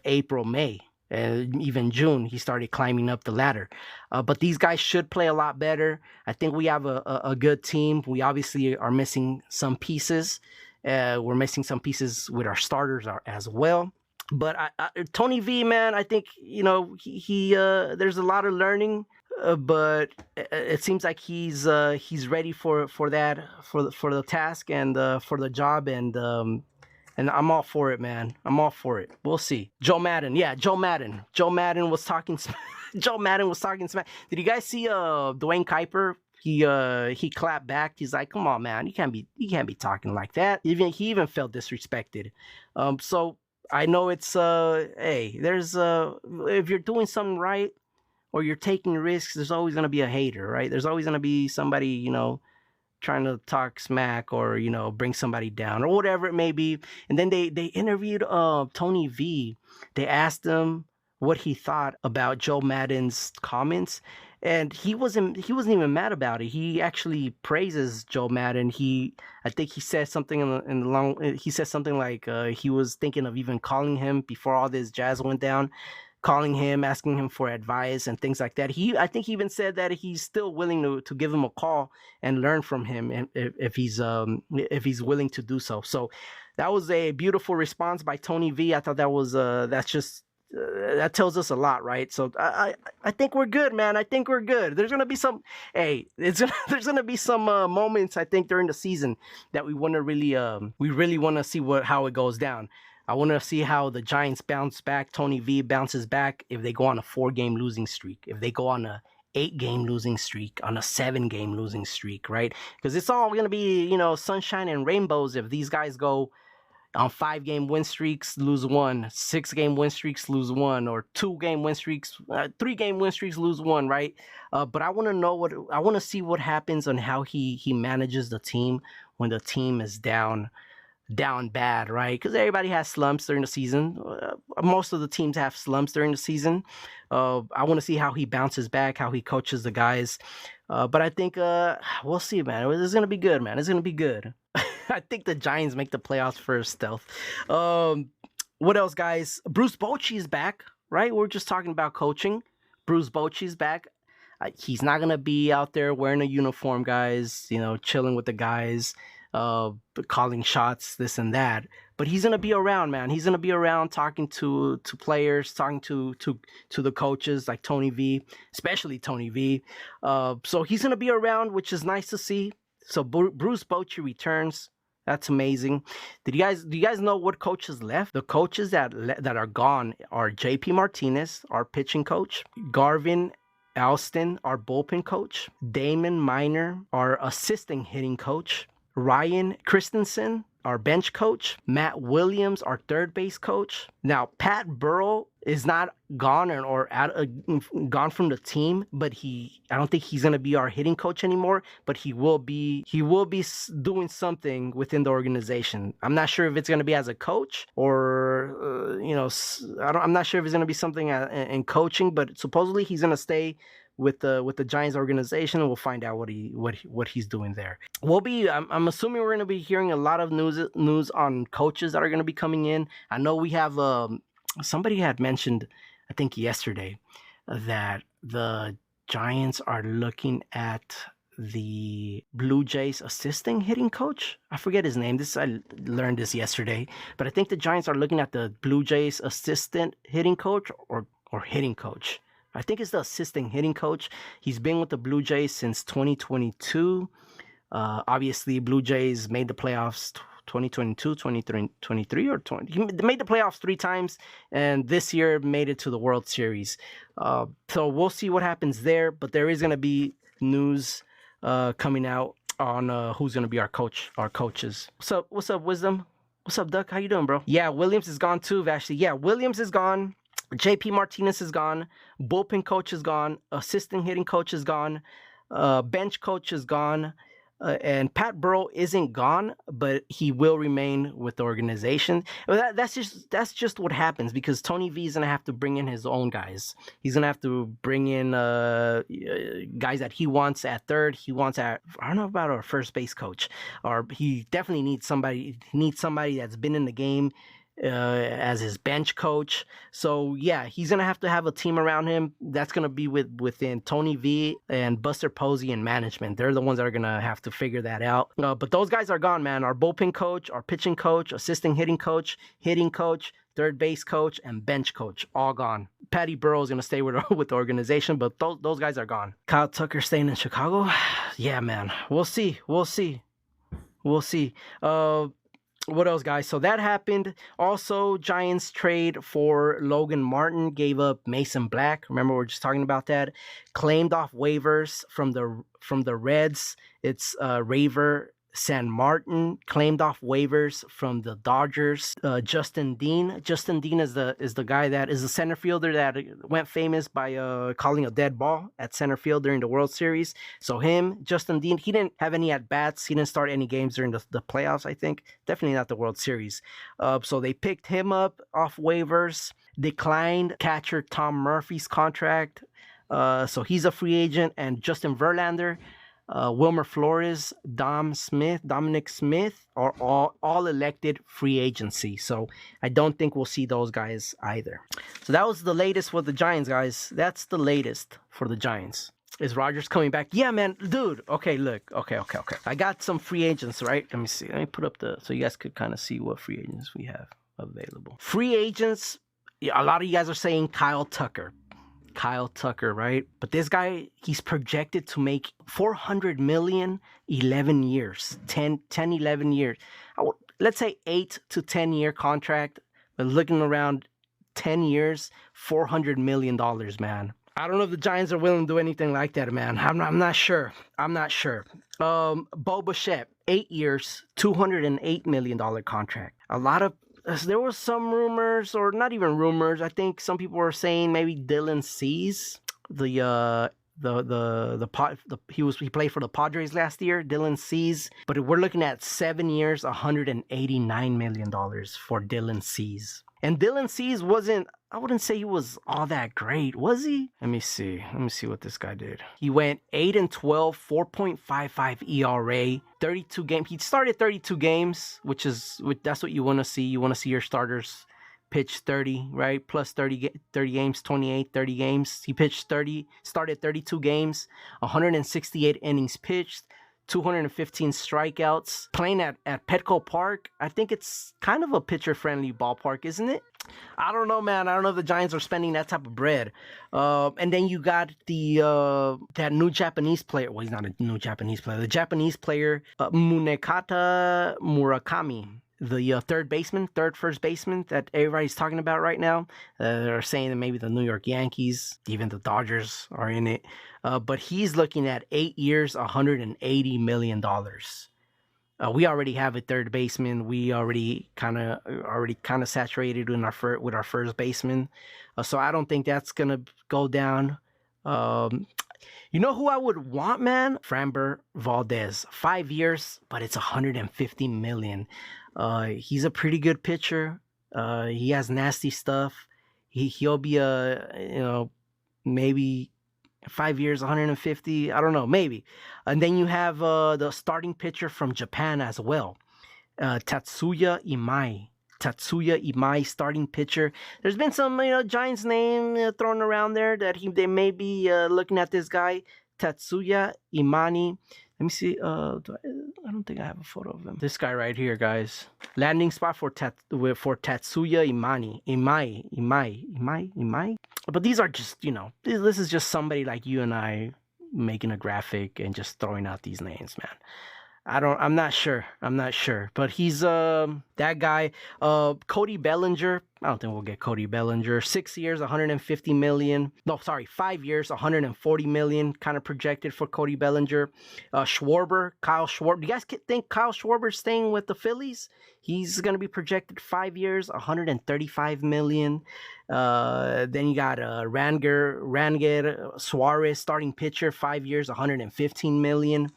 S1: April, May, and even June. He started climbing up the ladder. But these guys should play a lot better. I think we have a good team. We obviously are missing some pieces. We're missing some pieces with our starters as well. But Tony V, man, I think he there's a lot of learning. But it seems like he's ready for the task and for the job, and I'm all for it, man. I'm all for it. We'll see. Joe Madden was talking. Joe Madden was talking smack. Did you guys see Dwayne Kuiper? He clapped back. He's like, "Come on, man. You can't be talking like that." He even felt disrespected. So I know it's hey, there's if you're doing something right, or you're taking risks, there's always going to be a hater, right? There's always going to be somebody, trying to talk smack or, bring somebody down or whatever it may be. And then they interviewed Tony V. They asked him what he thought about Joe Madden's comments. And he wasn't even mad about it. He actually praises Joe Madden. I think he said something he said something like he was thinking of even calling him before all this jazz went down. Calling him, asking him for advice and things like that. I think he even said that he's still willing to give him a call and learn from him, and if he's willing to do so. So that was a beautiful response by Tony V. I thought that tells us a lot, right? So I think we're good, man. I think we're good. There's gonna be some there's gonna be some moments, I think, during the season that we really want to see how it goes down. I want to see how the Giants bounce back. Tony V bounces back if they go on a 4-game losing streak, if they go on a 8-game losing streak, on a 7-game losing streak, right? Because it's all going to be, sunshine and rainbows if these guys go on 5-game win streaks, lose 1, 6-game win streaks, lose 1, or 2-game win streaks, 3-game win streaks, lose 1, right? But I want to see what happens on how he manages the team when the team is down bad, right? Because everybody has slumps during the season. Most of the teams have slumps during the season. I want to see how he bounces back, how he coaches the guys. But I think we'll see, man. It's going to be good, man. It's going to be good. I think the Giants make the playoffs first, stealth. What else, guys? Bruce Bochy's back, right? We're just talking about coaching. Bruce Bochy's back. He's not going to be out there wearing a uniform, guys, chilling with the guys. Calling shots, this and that, but he's gonna be around, man. He's gonna be around talking to players, talking to the coaches like Tony V, especially Tony V. So he's gonna be around, which is nice to see. So Bruce Bochy returns. That's amazing. Do you guys know what coaches left? The coaches that are gone are JP Martinez, our pitching coach, Garvin Alston, our bullpen coach, Damon Minor, our assistant hitting coach, Ryan Christensen, our bench coach, Matt Williams, our third base coach. Now, Pat Burrell is not gone gone from the team, but I don't think he's going to be our hitting coach anymore, but he will be doing something within the organization. I'm not sure if it's going to be as a coach or I'm not sure if it's going to be something in coaching, but supposedly he's going to stay with the Giants organization, and we'll find out what he's doing there. I'm assuming we're going to be hearing a lot of news on coaches that are going to be coming in. I know we have somebody had mentioned, I think yesterday, that the Giants are looking at the Blue Jays assistant hitting coach. I forget his name. I learned this yesterday, but I think the Giants are looking at the Blue Jays assistant hitting coach or hitting coach. I think it's the assistant hitting coach. He's been with the Blue Jays since 2022. Obviously, Blue Jays made the playoffs 2022, 2023, or 20. He made the playoffs 3 times, and this year made it to the World Series. So we'll see what happens there, but there is going to be news coming out on who's going to be our coaches. What's up, Wisdom? What's up, Duck? How you doing, bro? Yeah, Williams is gone too, Vashti. Yeah, Williams is gone. JP Martinez is gone. Bullpen coach is gone. Assistant hitting coach is gone. Bench coach is gone. And Pat Burrell isn't gone, but he will remain with the organization. That's just what happens, because Tony V is gonna have to bring in his own guys. He's gonna have to bring in guys that he wants at third. He wants I don't know about our first base coach, or he definitely needs somebody. He needs somebody that's been in the game as his bench coach. So yeah, he's gonna have to have a team around him. That's gonna be within Tony V and Buster Posey and management. They're the ones that are gonna have to figure that out. But those guys are gone, man. Our bullpen coach, our pitching coach, assistant hitting coach, third base coach, and bench coach, all gone. Patty Burrow is gonna stay with the organization, but those guys are gone. Kyle Tucker staying in Chicago. Yeah, man. We'll see. What else, guys? So that happened. Also, Giants trade for Logan Martin, gave up Mason Black. Remember, we were just talking about that. Claimed off waivers from the Reds. It's Raver San Martin. Claimed off waivers from the Dodgers. Justin Dean. Justin Dean is the guy that is the center fielder that went famous by calling a dead ball at center field during the World Series. So Justin Dean, he didn't have any at bats. He didn't start any games during the playoffs, I think. Definitely not the World Series. So they picked him up off waivers. Declined catcher Tom Murphy's contract. So he's a free agent. And Justin Verlander, Wilmer Flores, Dominic Smith are all elected free agency. So I don't think we'll see those guys either. So that was the latest with the Giants, guys. That's the latest for the Giants. Is Rodgers coming back? Yeah, man. Dude. Okay, look. Okay. I got some free agents, right? Let me see. Let me put up so you guys could kind of see what free agents we have available. Free agents, a lot of you guys are saying Kyle Tucker, right? But this guy, he's projected to make $400 million 11 years, 11 years. Let's say 8 to 10 year contract, but looking around 10 years, $400 million, man. I don't know if the Giants are willing to do anything like that, man. I'm not sure. Bo Bichette, 8 years, $208 million contract. There was some rumors, or not even rumors. I think some people were saying maybe Dylan Cease, he played for the Padres last year, Dylan Cease. But we're looking at 7 years, $189 million for Dylan Cease. And Dylan Cease I wouldn't say he was all that great, was he? Let me see what this guy did. He went 8-12, 4.55 ERA, 32 games. He started 32 games, that's what you want to see. You want to see your starters pitch 30, right? Plus 30 games, 28, 30 games. He started 32 games, 168 innings pitched, 215 strikeouts, playing at Petco Park. I think it's kind of a pitcher-friendly ballpark, isn't it? I don't know, man. I don't know if the Giants are spending that type of bread. And then you got that new Japanese player. Well, he's not a new Japanese player. The Japanese player, Munekata Murakami, the third first baseman that everybody's talking about right now. They're saying that maybe the New York Yankees, even the Dodgers are in it. But he's looking at 8 years, $180 million. We already have a third baseman. We already kind of saturated with our first baseman. So I don't think that's gonna go down. You know who I would want, man? Framber Valdez, 5 years, but it's $150 million. He's a pretty good pitcher. He has nasty stuff. He'll be maybe 5 years, 150. I don't know, maybe. And then you have the starting pitcher from Japan as well, Tatsuya Imai. Tatsuya Imai, starting pitcher. There's been some Giants name thrown around there that they may be looking at this guy, Tatsuya Imani. Let me see. I don't think I have a photo of him. This guy right here, guys. Landing spot for Tatsuya Imani. Imai. But these are just, this is just somebody like you and I making a graphic and just throwing out these names, man. I'm not sure. But he's that guy. Cody Bellinger. I don't think we'll get Cody Bellinger. 6 years, 150 million. No, sorry, 5 years, 140 million kind of projected for Cody Bellinger. Schwarber, Kyle Schwarber. Do you guys think Kyle Schwarber's staying with the Phillies? He's going to be projected 5 years, 135 million. Then you got Ranger Suarez, starting pitcher, 5 years, 115 million.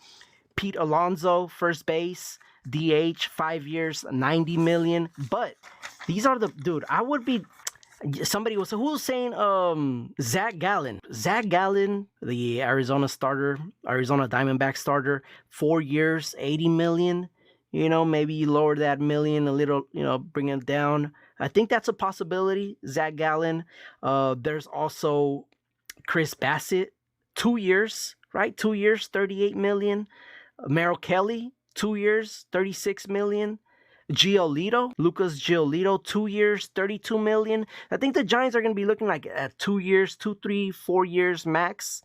S1: Pete Alonso, first base, DH, 5 years, 90 million. But these are I would be, somebody was, who was saying Zach Gallen, the Arizona Diamondback starter, 4 years, 80 million. Maybe you lower that million a little, bring it down. I think that's a possibility. Zach Gallen. There's also Chris Bassett, 2 years, right? 2 years, 38 million. Merrill Kelly, 2 years, 36 million. Lucas Giolito, 2 years, 32 million. I think the Giants are going to be looking like at 2 years, 2, 3, 4 years max,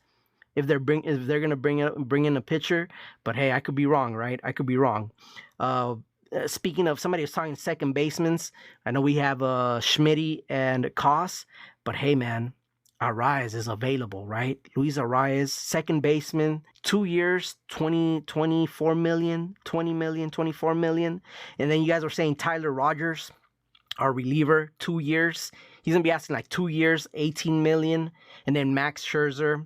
S1: if they're going to bring in a pitcher. But hey, I could be wrong, right? I could be wrong. Speaking of, somebody was talking second basemen. I know we have Schmitty and Koss, but hey, man, Arraez is available, right? Luis Arraez, second baseman, 2 years, 24 million. And then you guys were saying Tyler Rogers, our reliever, 2 years. He's going to be asking like 2 years, 18 million. And then Max Scherzer,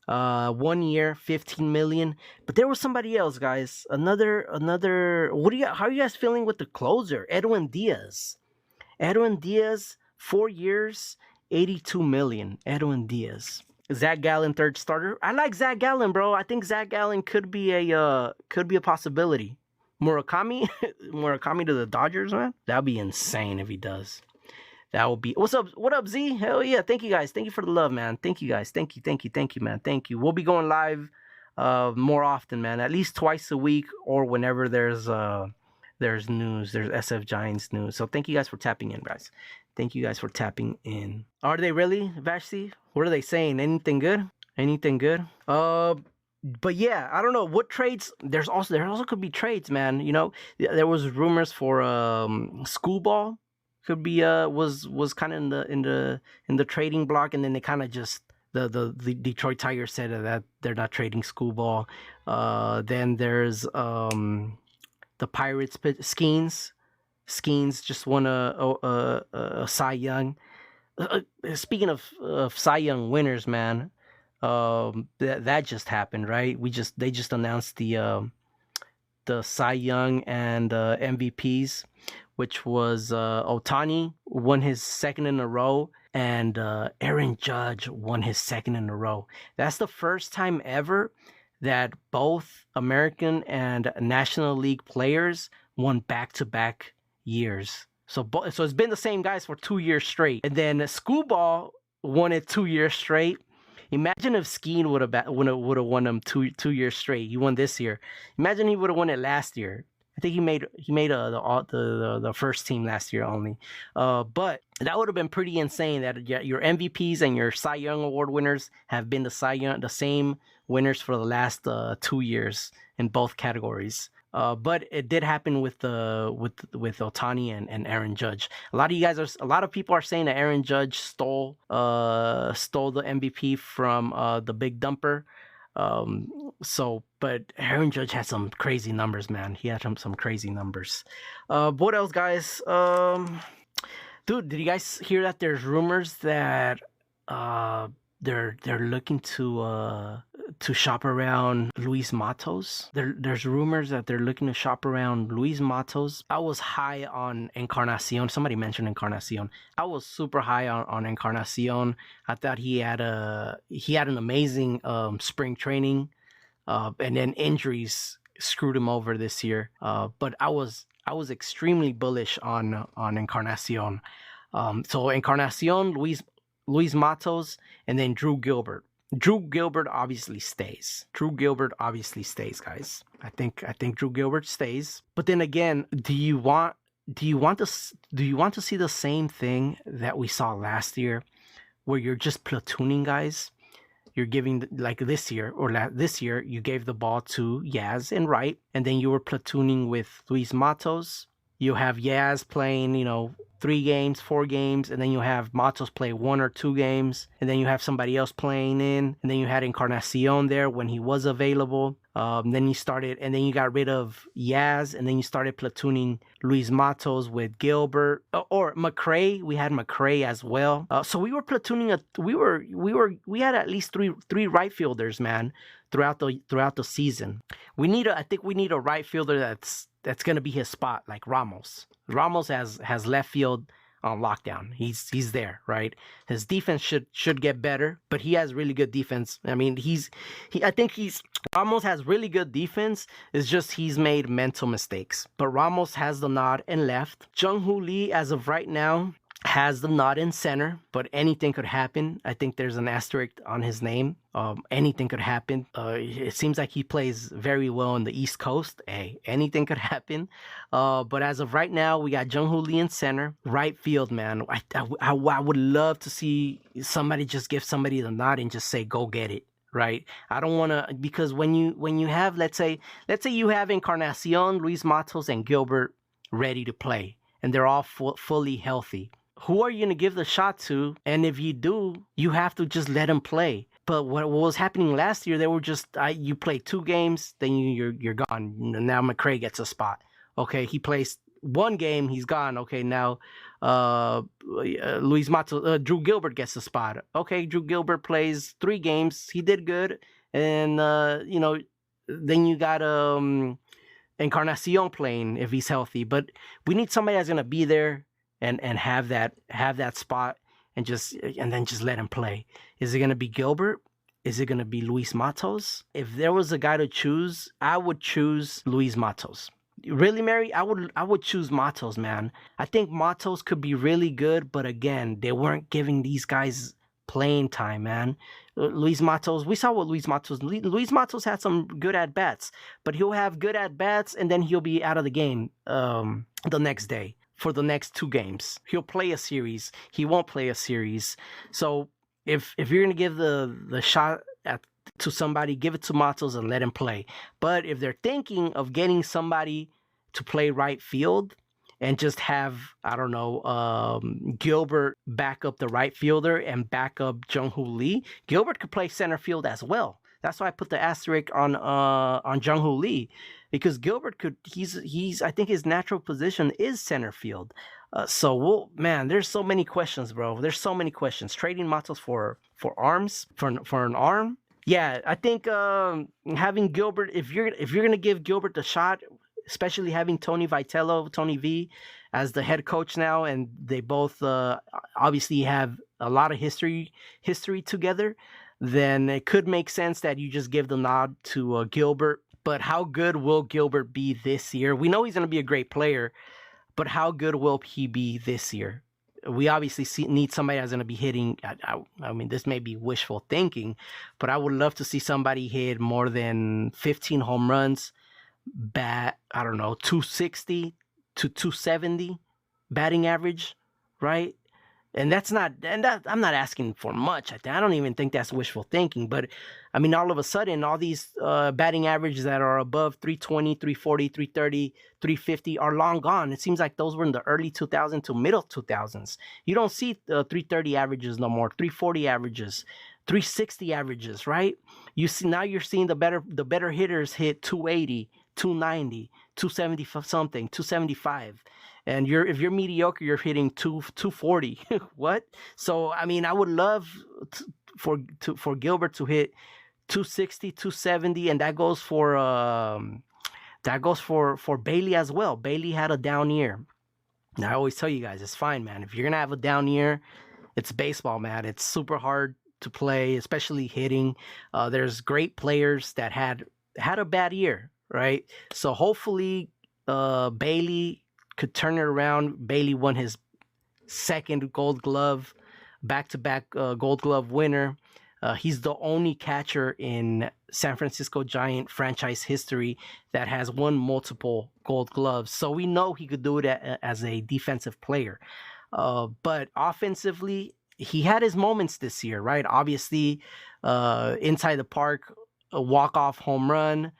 S1: 1 year, 15 million. But there was somebody else, guys. Another, how are you guys feeling with the closer? Edwin Diaz, 4 years, 82 million. Edwin Diaz. Zach Gallen, third starter. I like Zach Gallen, bro. I think Zach Gallen could be a possibility. Murakami to the Dodgers, man. That'd be insane if he does. That would be. What up, Z? Hell yeah. Thank you guys. Thank you for the love, man. Thank you guys. Thank you, man. Thank you. We'll be going live more often, man. At least twice a week, or whenever there's news. There's SF Giants news. So thank you guys for tapping in, guys. Thank you guys for tapping in. Are they really, Vashti? What are they saying? Anything good? But yeah, I don't know what trades. There also could be trades, man. There was rumors for Schoolball could be was kind of in the trading block, and then they kind of just the Detroit Tigers said that they're not trading Schoolball. Then there's the Pirates Skeens. Skeens just won a Cy Young. Speaking of Cy Young winners, man, that just happened, right? They just announced the Cy Young and MVPs, which was Ohtani won his second in a row, and Aaron Judge won his second in a row. That's the first time ever that both American and National League players won back-to-back years. So it's been the same guys for 2 years straight. And then Schoolball won it 2 years straight. Imagine if Skeen would have won them two years straight. He won this year. Imagine he would have won it last year. I think he made the first team last year only. But that would have been pretty insane that your MVPs and your Cy Young Award winners have been the same winners for the last 2 years in both categories. But it did happen with Ohtani and Aaron Judge. A lot of people are saying that Aaron Judge stole the MVP from the Big Dumper. But Aaron Judge had some crazy numbers, man. He had some crazy numbers. What else, guys? Dude, did you guys hear that there's rumors that they're looking to shop around Luis Matos. There's rumors that they're looking to shop around Luis Matos. I was high on Encarnacion. Somebody mentioned Encarnacion. I was super high on Encarnacion. I thought he had an amazing spring training, and then injuries screwed him over this year. But I was extremely bullish on Encarnacion. So Encarnacion, Luis Matos, and then Drew Gilbert. Drew Gilbert obviously stays. Guys. I think Drew Gilbert stays. But then again, do you want to see the same thing that we saw last year, where you're just platooning guys? You're giving, like this year you gave the ball to Yaz and Wright, and then you were platooning with Luis Matos. You have Yaz playing, 3 games, 4 games, and then you have Matos play 1 or 2 games, and then you have somebody else playing in, and then you had Encarnacion there when he was available. Then you got rid of Yaz, and then you started platooning Luis Matos with Gilbert or McCray. We had McCray as well. So we were platooning we had at least three right fielders, man, throughout the season. I think we need a right fielder that's going to be his spot, like Ramos. Ramos has left field on lockdown. He's there, right? His defense should get better, but he has really good defense. I mean, Ramos has really good defense. It's just he's made mental mistakes. But Ramos has the nod in left. Jung-Hoo Lee, as of right now, has the nod in center, but anything could happen. I think there's an asterisk on his name. Anything could happen. It seems like he plays very well on the East Coast. Hey, anything could happen. But as of right now, we got Jung-Hoo Lee in center. Right field, man. I would love to see somebody just give somebody the nod and just say, go get it. Right? I don't want to, because when you have, let's say you have Encarnacion, Luis Matos, and Gilbert ready to play, and they're all fully healthy. Who are you going to give the shot to? And if you do, you have to just let them play. But what was happening last year, they were just, you play 2 games, then you're gone. Now McCray gets a spot. Okay, he plays 1 game, he's gone. Okay, now Luis Matos, Drew Gilbert gets a spot. Okay, Drew Gilbert plays 3 games, he did good. And, then you got Encarnacion playing if he's healthy. But we need somebody that's going to be there and have that spot and then just let him play. Is it going to be Gilbert? Is it going to be Luis Matos? If there was a guy to choose, I would choose Luis Matos. Really, Mary? I would choose Matos, man. I think Matos could be really good, but again, they weren't giving these guys playing time, man. Luis Matos, we saw what Luis Matos had some good at-bats, but he'll have good at-bats and then he'll be out of the game the next day. For the next 2 games, he'll play a series. He won't play a series. So if you're gonna give the shot to somebody, give it to Matos and let him play. But if they're thinking of getting somebody to play right field and just have, I don't know, Gilbert back up the right fielder and back up Jung-Hoo Lee, Gilbert could play center field as well. That's why I put the asterisk on Jung-Hoo Lee, because Gilbert he's I think his natural position is center field. There's so many questions, bro. There's so many questions. Trading Matos for arms, for an arm. Yeah, I think having Gilbert, if you're gonna give Gilbert the shot, especially having Tony Vitello, Tony V, as the head coach now, and they both obviously have a lot of history together, then it could make sense that you just give the nod to Gilbert. But how good will Gilbert be this year? We know he's going to be a great player, but how good will he be this year? We obviously need somebody that's going to be hitting. I mean, this may be wishful thinking, but I would love to see somebody hit more than 15 home runs, bat, I don't know, 260 to 270 batting average, right? And I'm not asking for much. I don't even think that's wishful thinking. But, I mean, all of a sudden, all these batting averages that are above 320, 340, 330, 350 are long gone. It seems like those were in the early 2000s to middle 2000s. You don't see 330 averages no more, 340 averages, 360 averages, right? You're seeing the better hitters hit 280, 290, 270 something, 275. And if you're mediocre, you're hitting 240. What? So, I mean, I would love for Gilbert to hit 260, 270, and that goes for Bailey as well. Bailey had a down year. Now, I always tell you guys, it's fine, man. If you're gonna have a down year, it's baseball, man. It's super hard to play, especially hitting. There's great players that had a bad year, right? So hopefully, Bailey could turn it around. Bailey won his second Gold Glove, back-to-back Gold Glove winner. He's the only catcher in San Francisco Giant franchise history that has won multiple Gold Gloves. So we know he could do it as a defensive player. But offensively, he had his moments this year, right? Obviously, inside the park, a walk-off home run,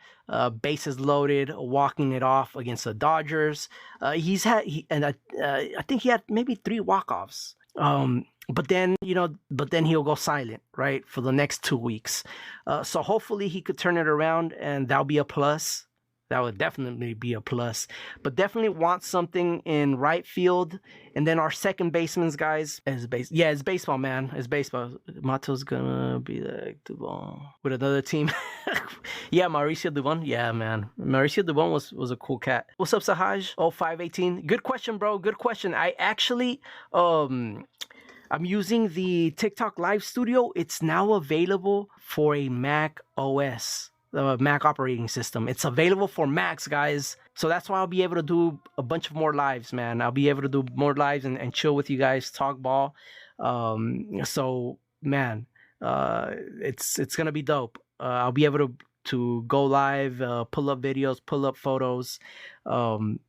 S1: bases loaded, walking it off against the Dodgers. I think he had maybe 3 walk-offs. But then he'll go silent, right, for the next 2 weeks. So hopefully he could turn it around, and that'll be a plus. That would definitely be a plus. But definitely want something in right field. And then our second baseman's guys it's baseball, man. It's baseball. Mato's gonna be like Dubon with another team. Yeah, Mauricio Dubon. Yeah, man. Mauricio Dubon was a cool cat. What's up, Sahaj? 0518. Good question, bro. Good question. I actually I'm using the TikTok Live Studio. It's now available for a Mac OS, the Mac operating system. It's available for Macs, guys. So that's why I'll be able to do a bunch of more lives, man. I'll be able to do more lives and chill with you guys, talk ball. So, man, it's going to be dope. I'll be able to go live, pull up videos, pull up photos, and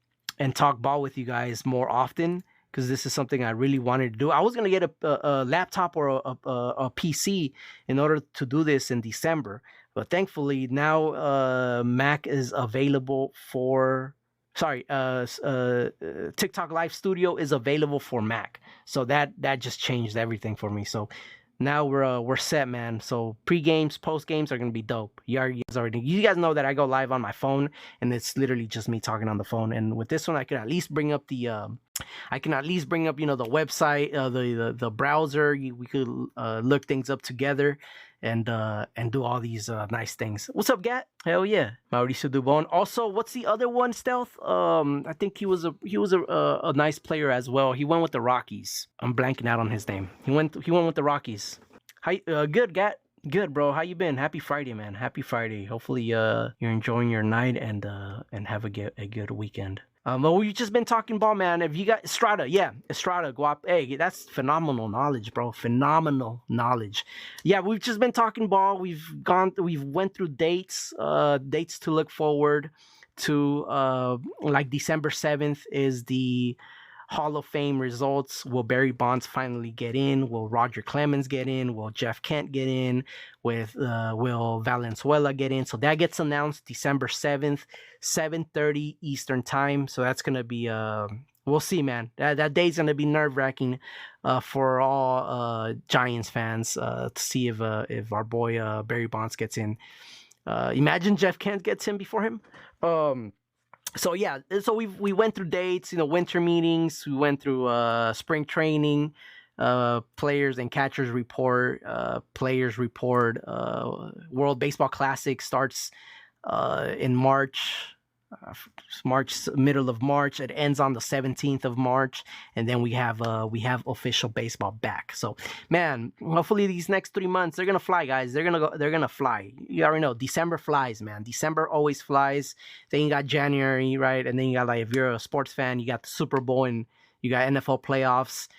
S1: talk ball with you guys more often, because this is something I really wanted to do. I was going to get a laptop or a PC in order to do this in December. But thankfully, now Mac is available for... TikTok Live Studio is available for Mac. So that just changed everything for me. So now we're set, man. So pre-games, post-games are going to be dope. You guys know that I go live on my phone, and it's literally just me talking on the phone. And with this one, I can at least bring up the the website, the browser. We could look things up together and do all these nice things. What's up, Gat? Hell yeah, Mauricio Dubon. Also, what's the other one? Stealth. I think he was a nice player as well. He went with the Rockies. I'm blanking out on his name. He went with the Rockies. Hi, good, Gat. Good, bro. How you been? Happy Friday, man. Happy Friday. Hopefully, you're enjoying your night and have a good weekend. Well, we've just been talking ball, man. If you got Estrada, Guap. Hey, that's phenomenal knowledge, bro. Phenomenal knowledge. Yeah, we've just been talking ball. We've went through dates to look forward to. Like December 7th is the Hall of Fame results. Will Barry Bonds finally get in? Will Roger Clemens get in? Will Jeff Kent get in? Will Valenzuela get in? So that gets announced December 7th, 7:30 Eastern time. So that's gonna be we'll see, man. That day's gonna be nerve-wracking for all Giants fans to see if our boy Barry Bonds gets in. Imagine Jeff Kent gets in before him. So yeah, so we went through dates, winter meetings. We went through spring training, players and catchers report, players report. World Baseball Classic starts in March, middle of March. It ends on the 17th of March, and then we have official baseball back. So, man, hopefully these next 3 months they're gonna fly, guys. They're gonna fly. You already know December flies, man. December always flies. Then you got January, right? And then you got, like, if you're a sports fan, you got the Super Bowl and you got NFL playoffs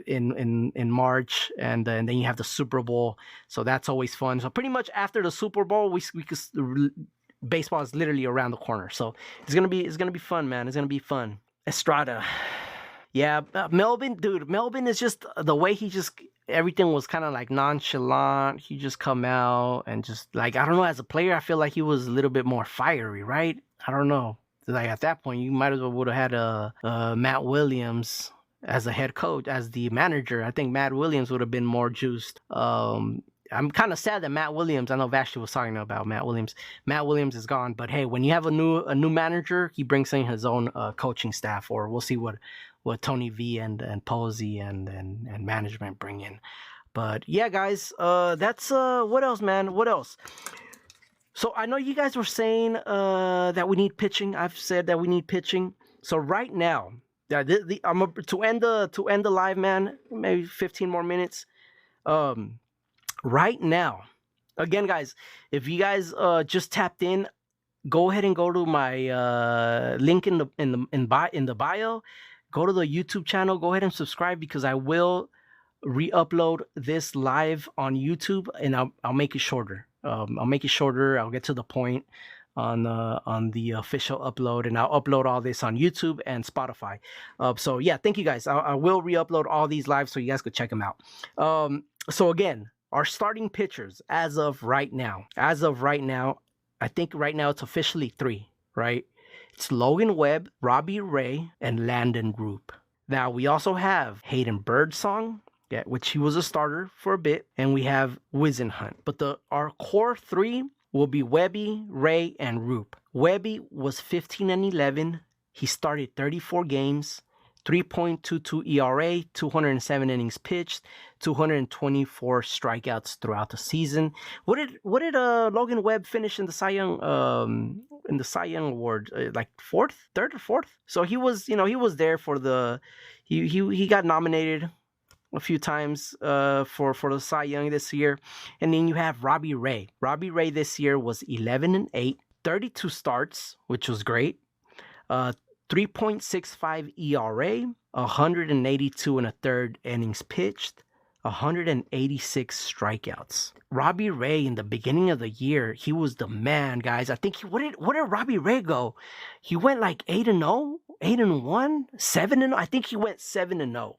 S1: in March, and then you have the Super Bowl. So that's always fun. So pretty much after the Super Bowl, we could. Baseball is literally around the corner, so it's gonna be fun, man. It's gonna be fun. Estrada, yeah, Melvin is just the way everything was kind of like nonchalant. He just come out and just, like, I don't know. As a player, I feel like he was a little bit more fiery, right? I don't know. Like, at that point, you might as well would have had Matt Williams as a head coach, as the manager. I think Matt Williams would have been more juiced. I'm kind of sad that Matt Williams, I know Vashti was talking about Matt Williams. Matt Williams is gone, but hey, when you have a new manager, he brings in his own coaching staff, or we'll see what Tony V and Posey and management bring in. But yeah, guys, that's what else, man? What else? So I know you guys were saying that we need pitching. I've said that we need pitching. So right now, yeah, to end the live, man. Maybe 15 more minutes. Um, right now, again, guys, if you guys just tapped in, go ahead and go to my link in the bio. Go to the YouTube channel. Go ahead and subscribe because I will re-upload this live on YouTube, and I'll make it shorter. I'll make it shorter. I'll get to the point on the official upload, and I'll upload all this on YouTube and Spotify. So yeah, thank you guys. I will re-upload all these live so you guys could check them out. So again, our starting pitchers as of right now. I think right now it's officially 3, right? It's Logan Webb, Robbie Ray, and Landon Roop. Now we also have Hayden Birdsong, yeah, which he was a starter for a bit, and we have Wisenhunt. But our core 3 will be Webby, Ray, and Roop. Webby was 15-11. He started 34 games, 3.22 ERA, 207 innings pitched, 224 strikeouts throughout the season. What did Logan Webb finish in the Cy Young award? Like third or fourth? So he was there for the he got nominated a few times for the Cy Young this year. And then you have Robbie Ray. Robbie Ray this year was 11-8, 32 starts, which was great. 3.65 ERA, 182 and a third innings pitched, 186 strikeouts. Robbie Ray in the beginning of the year, he was the man, guys. I think what did Robbie Ray go? He went like 8-0, 8-1, 7-0. I think he went 7-0.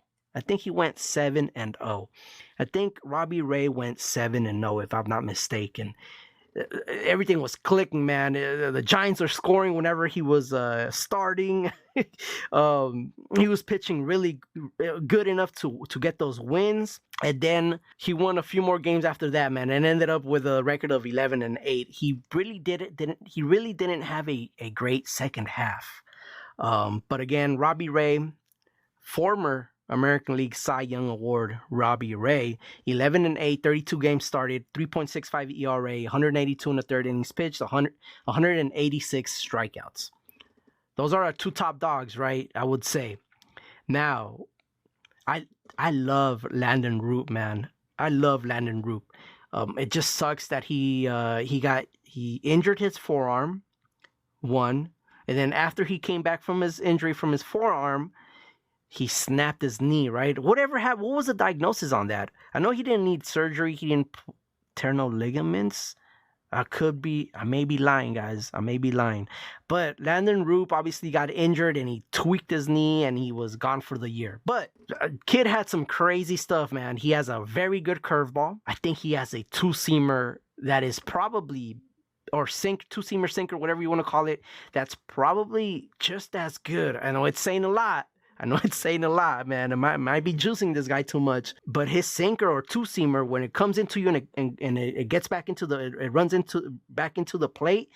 S1: I think Robbie Ray went 7-0, if I'm not mistaken. Everything was clicking, man. The Giants are scoring whenever he was starting. He was pitching really good enough to get those wins. And then he won a few more games after that, man, and ended up with a record of 11-8. He really didn't have a great second half. But again, Robbie Ray, former American League Cy Young Award Robbie Ray, 11-8, 32 games started, 3.65 ERA, 182 and a third innings pitched, 186 strikeouts. Those are our 2 top dogs, right? I would say. Now, I love Landon Roop, man. I love Landon Roop. It just sucks that he injured his forearm, and then after he came back from his injury from his forearm, he snapped his knee, right? Whatever happened? What was the diagnosis on that? I know he didn't need surgery. He didn't tear no ligaments. I may be lying, guys. I may be lying. But Landon Roop obviously got injured and he tweaked his knee and he was gone for the year. But kid had some crazy stuff, man. He has a very good curveball. I think he has a 2-seamer that is probably, or two-seamer sinker, whatever you want to call it, that's probably just as good. I know it's saying a lot, man. It might be juicing this guy too much, but his sinker or 2-seamer, when it comes into you and it gets back it runs back into the plate,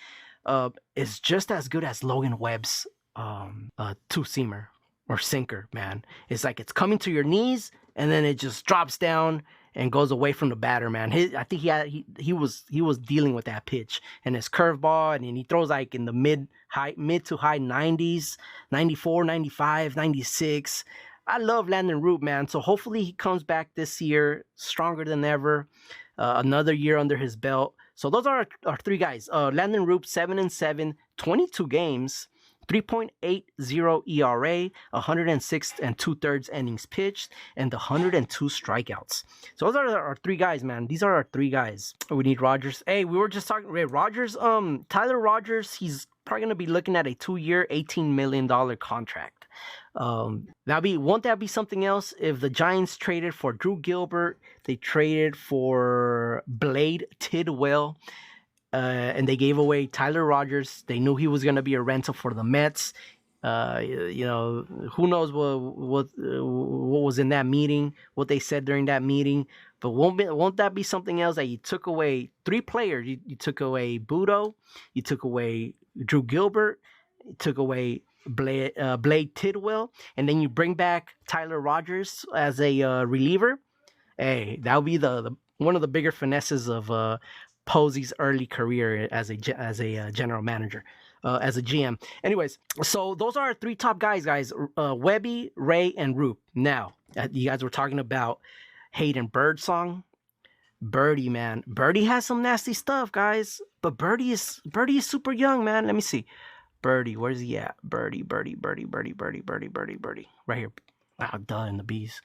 S1: is just as good as Logan Webb's 2-seamer or sinker, man. It's like it's coming to your knees and then it just drops down and goes away from the batter, man. I think he was dealing with that pitch and his curveball, and he throws like in the mid to high 90s, 94, 95, 96. I love Landon Roop, man. So hopefully he comes back this year stronger than ever. Another year under his belt. So those are our 3 guys. Landon Roop, 7-7, 22 games. 3.80 ERA, 106 and 2/3 innings pitched, and 102 strikeouts. So those are our 3 guys, man. These are our 3 guys. We need Rogers. Hey, we were just talking. Rogers. Tyler Rogers. He's probably gonna be looking at a 2-year, $18 million contract. Won't that be something else if the Giants traded for Drew Gilbert? They traded for Blade Tidwell. And they gave away Tyler Rogers. They knew he was going to be a rental for the Mets. Who knows what was in that meeting, what they said during that meeting. But won't that be something else that you took away 3 players? You took away Budo, you took away Drew Gilbert, you took away Blade Tidwell, and then you bring back Tyler Rogers as a reliever. Hey, that would be the one of the bigger finesses of Posey's early career as a general manager, as a GM. Anyways, so those are our three top guys. Webby, Ray, and Roop. Now, you guys were talking about Hayden Birdsong. Birdie, man. Birdie has some nasty stuff, guys. But Birdie is super young, man. Let me see. Birdie, where's he at? Birdie. Right here. Wow, duh, in the bees.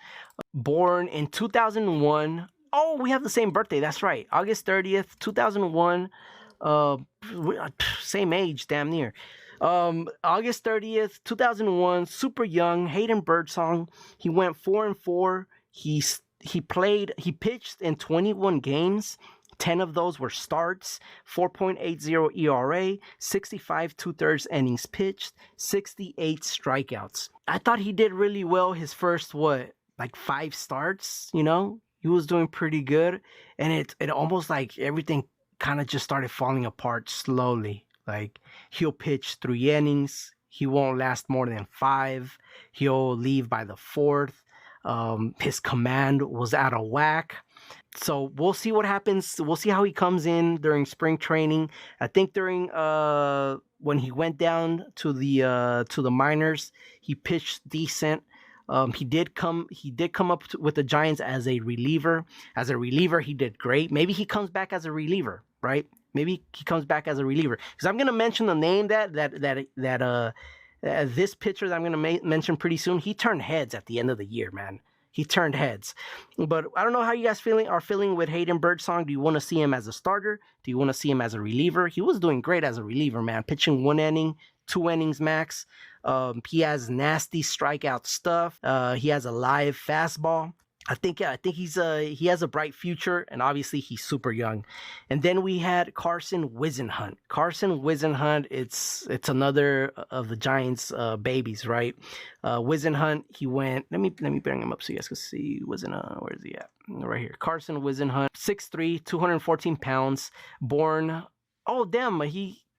S1: Born in 2001. Oh, we have the same birthday. That's right. August 30th, 2001. Uh, Same age, damn near. August 30th, 2001. Super young. Hayden Birdsong. He went 4-4. He pitched in 21 games. 10 of those were starts, 4.80 ERA, 65 2/3 innings pitched, 68 strikeouts. I thought he did really well his first, like 5 starts, you know? He was doing pretty good. And it almost like everything kind of just started falling apart slowly. Like he'll pitch 3 innings. He won't last more than 5. He'll leave by the 4th. His command was out of whack. So we'll see what happens. We'll see how he comes in during spring training. I think during when he went down to the minors, he pitched decent. He did come up with the Giants as a reliever. As a reliever, he did great. Maybe he comes back as a reliever, right? Maybe he comes back as a reliever. Because I'm gonna mention the name that this pitcher that I'm gonna mention pretty soon. He turned heads at the end of the year, man. He turned heads. But I don't know how you guys are feeling with Hayden Birdsong. Do you want to see him as a starter? Do you want to see him as a reliever? He was doing great as a reliever, man. Pitching 1 inning, 2 innings max. He has nasty strikeout stuff. He has a live fastball. I think he has a bright future, and obviously he's super young. And then we had Carson Whisenhunt. Carson Whisenhunt, it's another of the Giants' babies, right? Whisenhunt, he went. Let me bring him up so you guys can see Whisenhunt. Where is he at? Right here. Carson Whisenhunt, 6'3", 214 pounds, born. Oh damn,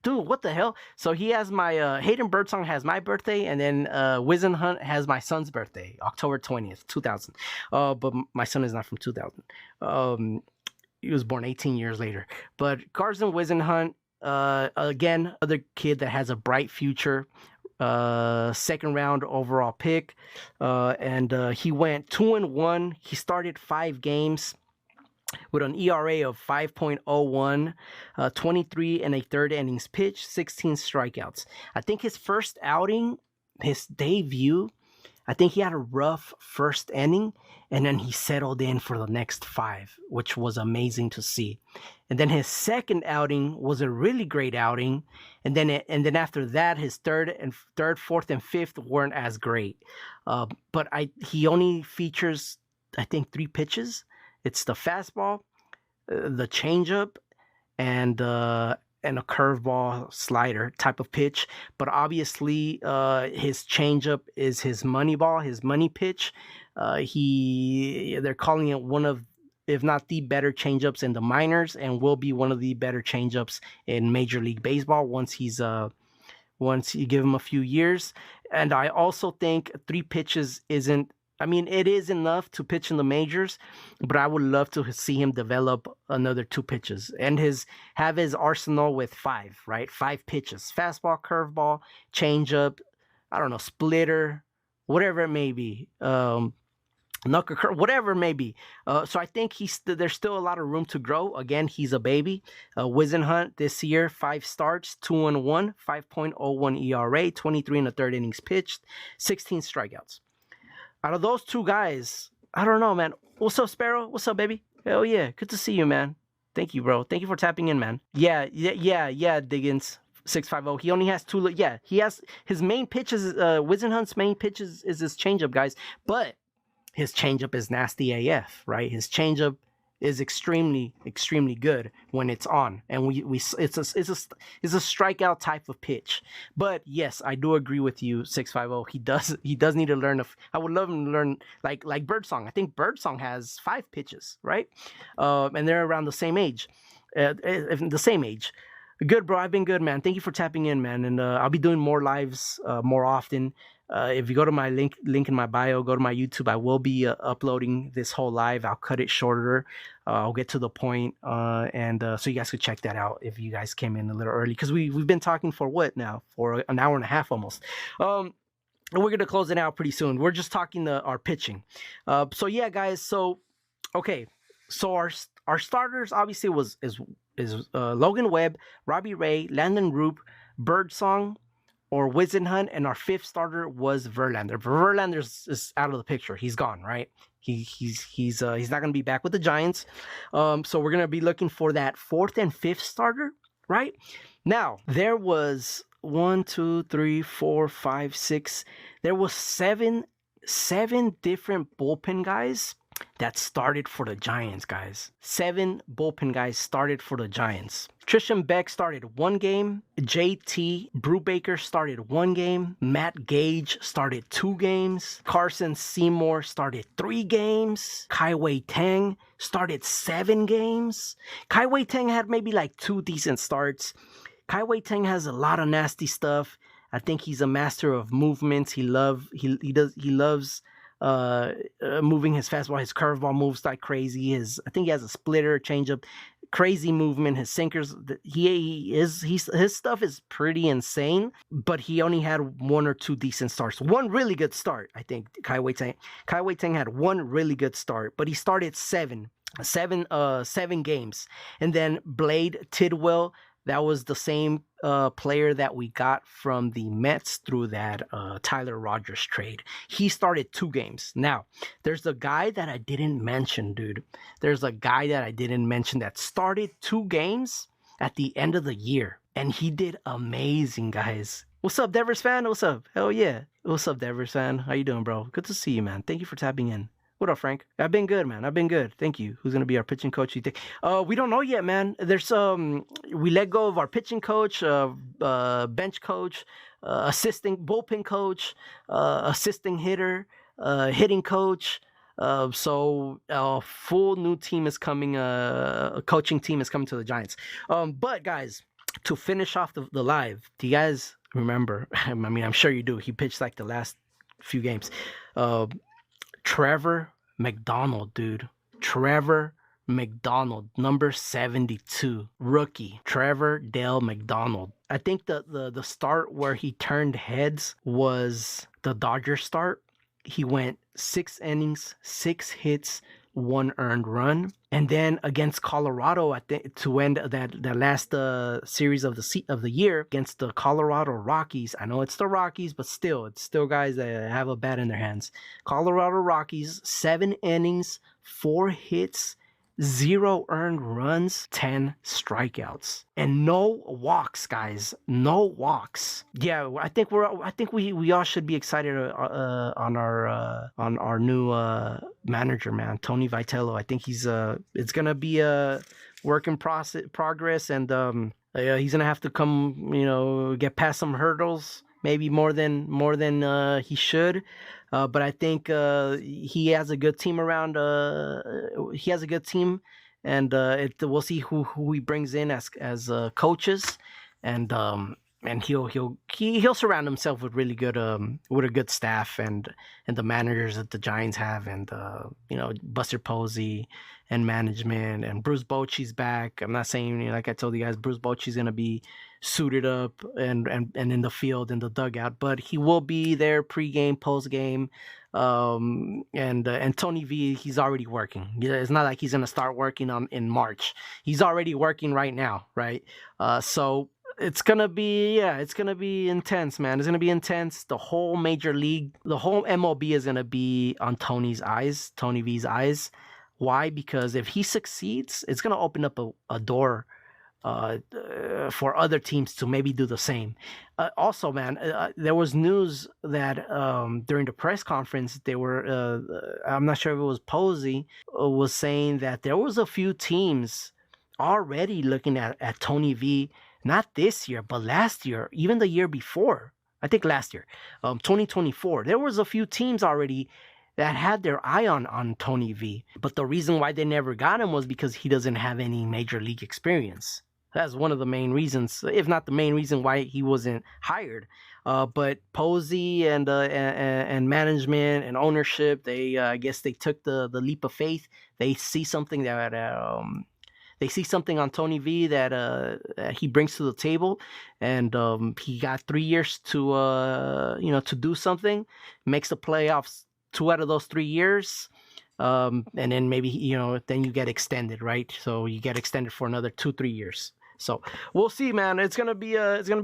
S1: Dude, what the hell? So he has my Hayden Birdsong has my birthday, and then Whisenhunt has my son's birthday, October 20th, 2000. But my son is not from 2000. He was born 18 years later. But Carson Whisenhunt, again, other kid that has a bright future. Second round overall pick, and he went 2-1. He started 5 games with an ERA of 5.01, 23 1/3 innings pitched, 16 strikeouts. I think his first outing, his debut, I think he had a rough first inning, and then he settled in for the next 5, which was amazing to see. And then his second outing was a really great outing, and then after that, his third, 4th, and 5th weren't as great. But he only features, I think, 3 pitches. It's the fastball, the changeup, and a curveball slider type of pitch. But obviously, his changeup is his money ball, his money pitch. They're calling it one of, if not the better changeups in the minors, and will be one of the better changeups in Major League Baseball once you give him a few years. And I also think 3 pitches isn't. I mean, it is enough to pitch in the majors, but I would love to see him develop another 2 pitches and have his arsenal with 5, right? 5 pitches: fastball, curveball, changeup, I don't know, splitter, whatever it may be, knuckle curve, whatever it may be. So I think there's still a lot of room to grow. Again, he's a baby. Whisenhunt this year, 5 starts, 2-1, 5.01 ERA, 23 1/3 innings pitched, 16 strikeouts. Out of those 2 guys, I don't know, man. What's up, Sparrow? What's up, baby? Hell yeah. Good to see you, man. Thank you, bro. Thank you for tapping in, man. Yeah, Diggins. 650. He only has 2. Yeah, he has his main pitches. Whisenhunt's main pitches is his changeup, guys. But his changeup is nasty AF, right? His changeup is extremely good when it's on, and it's a strikeout type of pitch. But yes, I do agree with you, 650. He does need to learn. I would love him to learn like Birdsong. I think Birdsong has 5 pitches, right? And they're around the same age. Good, bro. I've been good, man. Thank you for tapping in, man. And I'll be doing more lives more often. If you go to my link in my bio, go to my YouTube. I will be uploading this whole live. I'll cut it shorter. I'll get to the point, and so you guys could check that out if you guys came in a little early, because we've been talking for what now, for an hour and a half almost. And we're gonna close it out pretty soon. We're just talking our pitching. So yeah, guys. So okay, so our starters obviously is Logan Webb, Robbie Ray, Landon Roop, Birdsong, or Wizenhunt, and our fifth starter was Verlander. Verlander is out of the picture. He's gone, right? He's not gonna be back with the Giants. So we're gonna be looking for that fourth and fifth starter, right? Now there was 1, 2, 3, 4, 5, 6. There was seven different bullpen guys that started for the Giants, guys. 7 bullpen guys started for the Giants. Trishan Beck started 1 game. JT Brubaker started 1 game. Matt Gage started 2 games. Carson Seymour started 3 games. Kai-Wei Tang started 7 games. Kai-Wei Tang had maybe like 2 decent starts. Kai-Wei Tang has a lot of nasty stuff. I think he's a master of movements. He loves moving his fastball. His curveball moves like crazy. I think he has a splitter, changeup, crazy movement. His sinkers, his stuff is pretty insane. But he only had 1 or 2 decent starts. 1 really good start, I think. Kai-Wei Tang had 1 really good start, but he started 7 games. And then Blade Tidwell, that was the same player that we got from the Mets through that Tyler Rogers trade. He started 2 games. Now, there's a guy that I didn't mention, dude. There's a guy that I didn't mention that started 2 games at the end of the year. And he did amazing, guys. What's up, Devers fan? What's up? Hell yeah. What's up, Devers fan? How you doing, bro? Good to see you, man. Thank you for tapping in. What up, Frank? I've been good, man. I've been good. Thank you. Who's gonna be our pitching coach, you think? We don't know yet, man. There's we let go of our pitching coach, bench coach, assisting bullpen coach, assisting hitter, hitting coach. So a full new team is coming. A coaching team is coming to the Giants. But guys, to finish off the live, do you guys remember? I mean, I'm sure you do. He pitched like the last few games. Trevor McDonald, dude. Trevor McDonald, number 72, rookie. Trevor Dale McDonald. I think the start where he turned heads was the Dodgers start. He went 6 innings, 6 hits, 1 earned run. And then against Colorado, I think, to end that last series of the year against the Colorado Rockies. I know it's the Rockies, but it's still guys that have a bat in their hands. Colorado Rockies, 7 innings, 4 hits, 0 earned runs, 10 strikeouts, and no walks, guys. No walks. Yeah, I think we all should be excited on our new manager, man, Tony Vitello. I think it's gonna be a work in progress, and he's gonna have to come, get past some hurdles, maybe more than he should. But I think he has a good team around. He has a good team, and we'll see who he brings in as coaches, and he'll surround himself with really good with a good staff and the managers that the Giants have, and Buster Posey and management, and Bruce Bochy's back. I'm not saying, like I told you guys, Bruce Bochy's gonna be suited up and in the field, in the dugout, but he will be there pregame, postgame, and Tony V, he's already working. It's not like he's gonna start working in March. He's already working right now, right? So it's gonna be intense, man. It's gonna be intense. The whole major league, the whole MLB is gonna be on Tony V's eyes. Why? Because if he succeeds, it's gonna open up a door for other teams to maybe do the same. Also, man, there was news that during the press conference, they were, I'm not sure if it was Posey, was saying that there was a few teams already looking at Tony V, not this year, but last year, even the year before. I think last year, 2024. There was a few teams already that had their eye on Tony V. But the reason why they never got him was because he doesn't have any major league experience. That's one of the main reasons, if not the main reason, why he wasn't hired. But Posey and management and ownership, they I guess they took the leap of faith. They see something they see something on Tony V that he brings to the table, and he got 3 years to to do something. Makes the playoffs 2 out of those 3 years. And then maybe then you get extended, right? So you get extended for another 2-3 years. So we'll see, man. It's gonna be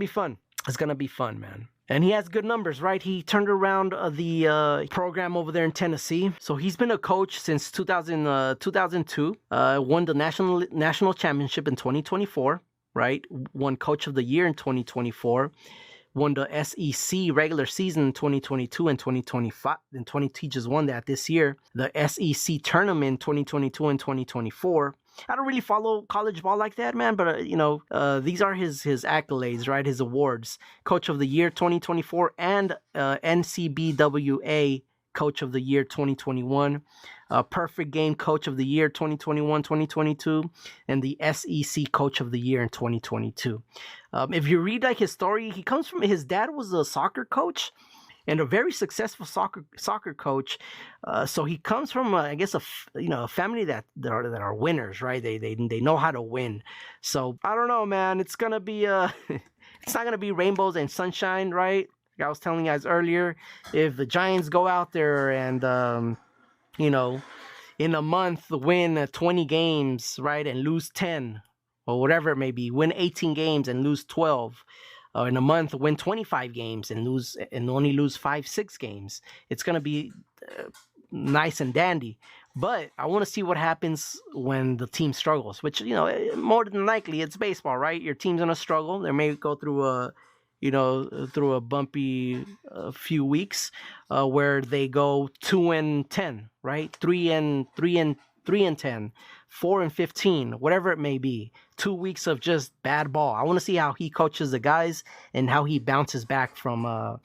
S1: fun. It's gonna be fun, man. And he has good numbers, right? He turned around the program over there in Tennessee. So he's been a coach since 2002. Won the national championship in 2024, right? Won Coach of the Year in 2024. Won the SEC regular season in 2022 and 2025. And he just won that this year. The SEC tournament 2022 and 2024. I don't really follow college ball like that, man, but these are his accolades, right? His awards. Coach of the Year 2024 and NCBWA Coach of the Year 2021. Perfect Game Coach of the Year 2021-2022, and the SEC Coach of the Year in 2022. If you read like his story, he comes from, his dad was a soccer coach and a very successful soccer coach. So he comes from, I guess, a family that are winners, right? They know how to win. So I don't know, man. It's gonna be it's not gonna be rainbows and sunshine, right? Like I was telling you guys earlier, if the Giants go out there and in a month win 20 games, right, and lose 10 or whatever it may be, win 18 games and lose 12. In a month, win 25 games and only lose 5-6 games. It's gonna be nice and dandy. But I want to see what happens when the team struggles. Which more than likely it's baseball, right? Your team's gonna struggle. They may go through a bumpy few weeks where they go 2-10, right? 3-10. 4-15, whatever it may be. 2 weeks of just bad ball. I want to see how he coaches the guys and how he bounces back from a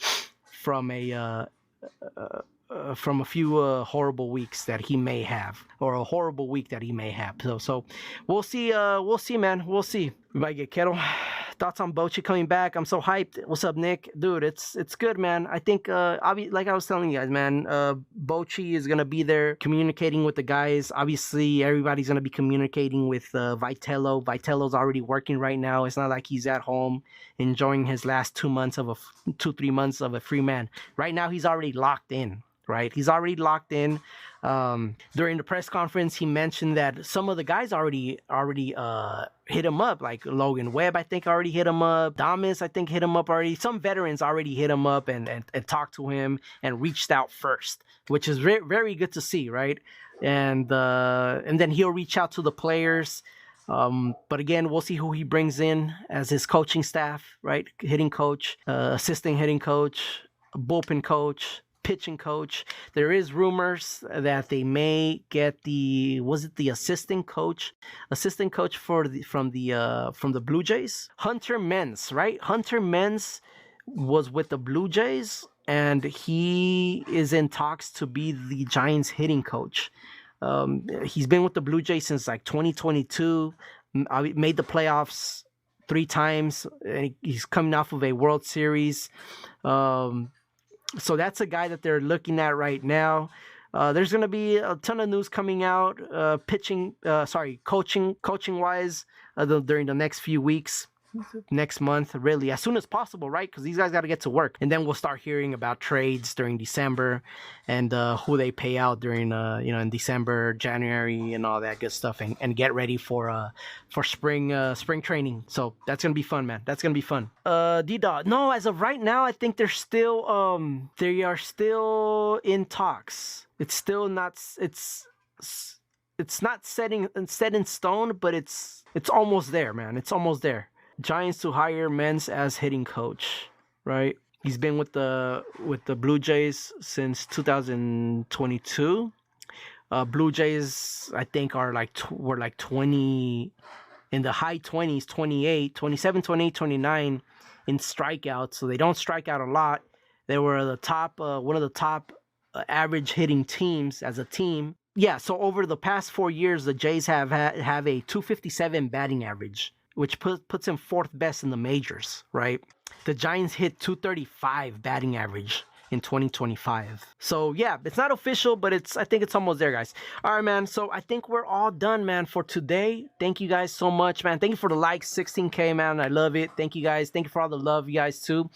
S1: few horrible weeks that he may have, or a horrible week that he may have. So we'll see, man. We'll see. We might get Kettle. Thoughts on Bochy coming back? I'm so hyped. What's up, Nick? Dude, it's good, man. I think, like I was telling you guys, man, Bochy is going to be there communicating with the guys. Obviously, everybody's going to be communicating with Vitello. Vitello's already working right now. It's not like he's at home enjoying his last 3 months of a free man. Right now, he's already locked in. Right, he's already locked in. During the press conference, he mentioned that some of the guys already hit him up, like Logan Webb, I think already hit him up. Damas, I think, hit him up already. Some veterans already hit him up and talked to him and reached out first, which is very good to see, right? And then he'll reach out to the players. But again, we'll see who he brings in as his coaching staff, right? Hitting coach, assistant hitting coach, bullpen coach, pitching coach. There is rumors that they may get the assistant coach from the Blue Jays, Hunter Menz, right? Hunter Menz was with the Blue Jays and he is in talks to be the Giants hitting coach. He's been with the Blue Jays since like 2022, made the playoffs 3 times. He's coming off of a World Series. So that's a guy that they're looking at right now. There's going to be a ton of news coming out, coaching wise, during the next few weeks, next month, really, as soon as possible, right? Because these guys got to get to work. And then we'll start hearing about trades during December and who they pay out during, in December, January, and all that good stuff, and get ready for spring training. So that's gonna be fun, man. That's gonna be fun. D-Dot. No, as of right now, I think they are still in talks. It's still not. It's not set in stone, but it's almost there, man. It's almost there. Giants to hire Menz as hitting coach, right? He's been with the Blue Jays since 2022. Blue Jays, I think, were like 20, in the high 20s, 27, 28, 29 in strikeouts. So they don't strike out a lot. They were the top, one of the top average hitting teams as a team. Yeah, so over the past 4 years, the Jays have a 257 batting average. which puts him fourth best in the majors, right? The Giants hit 235 batting average in 2025. So yeah, it's not official, but I think it's almost there, guys. All right, man. So I think we're all done, man, for today. Thank you guys so much, man. Thank you for the likes, 16K, man. I love it. Thank you guys. Thank you for all the love, you guys, too.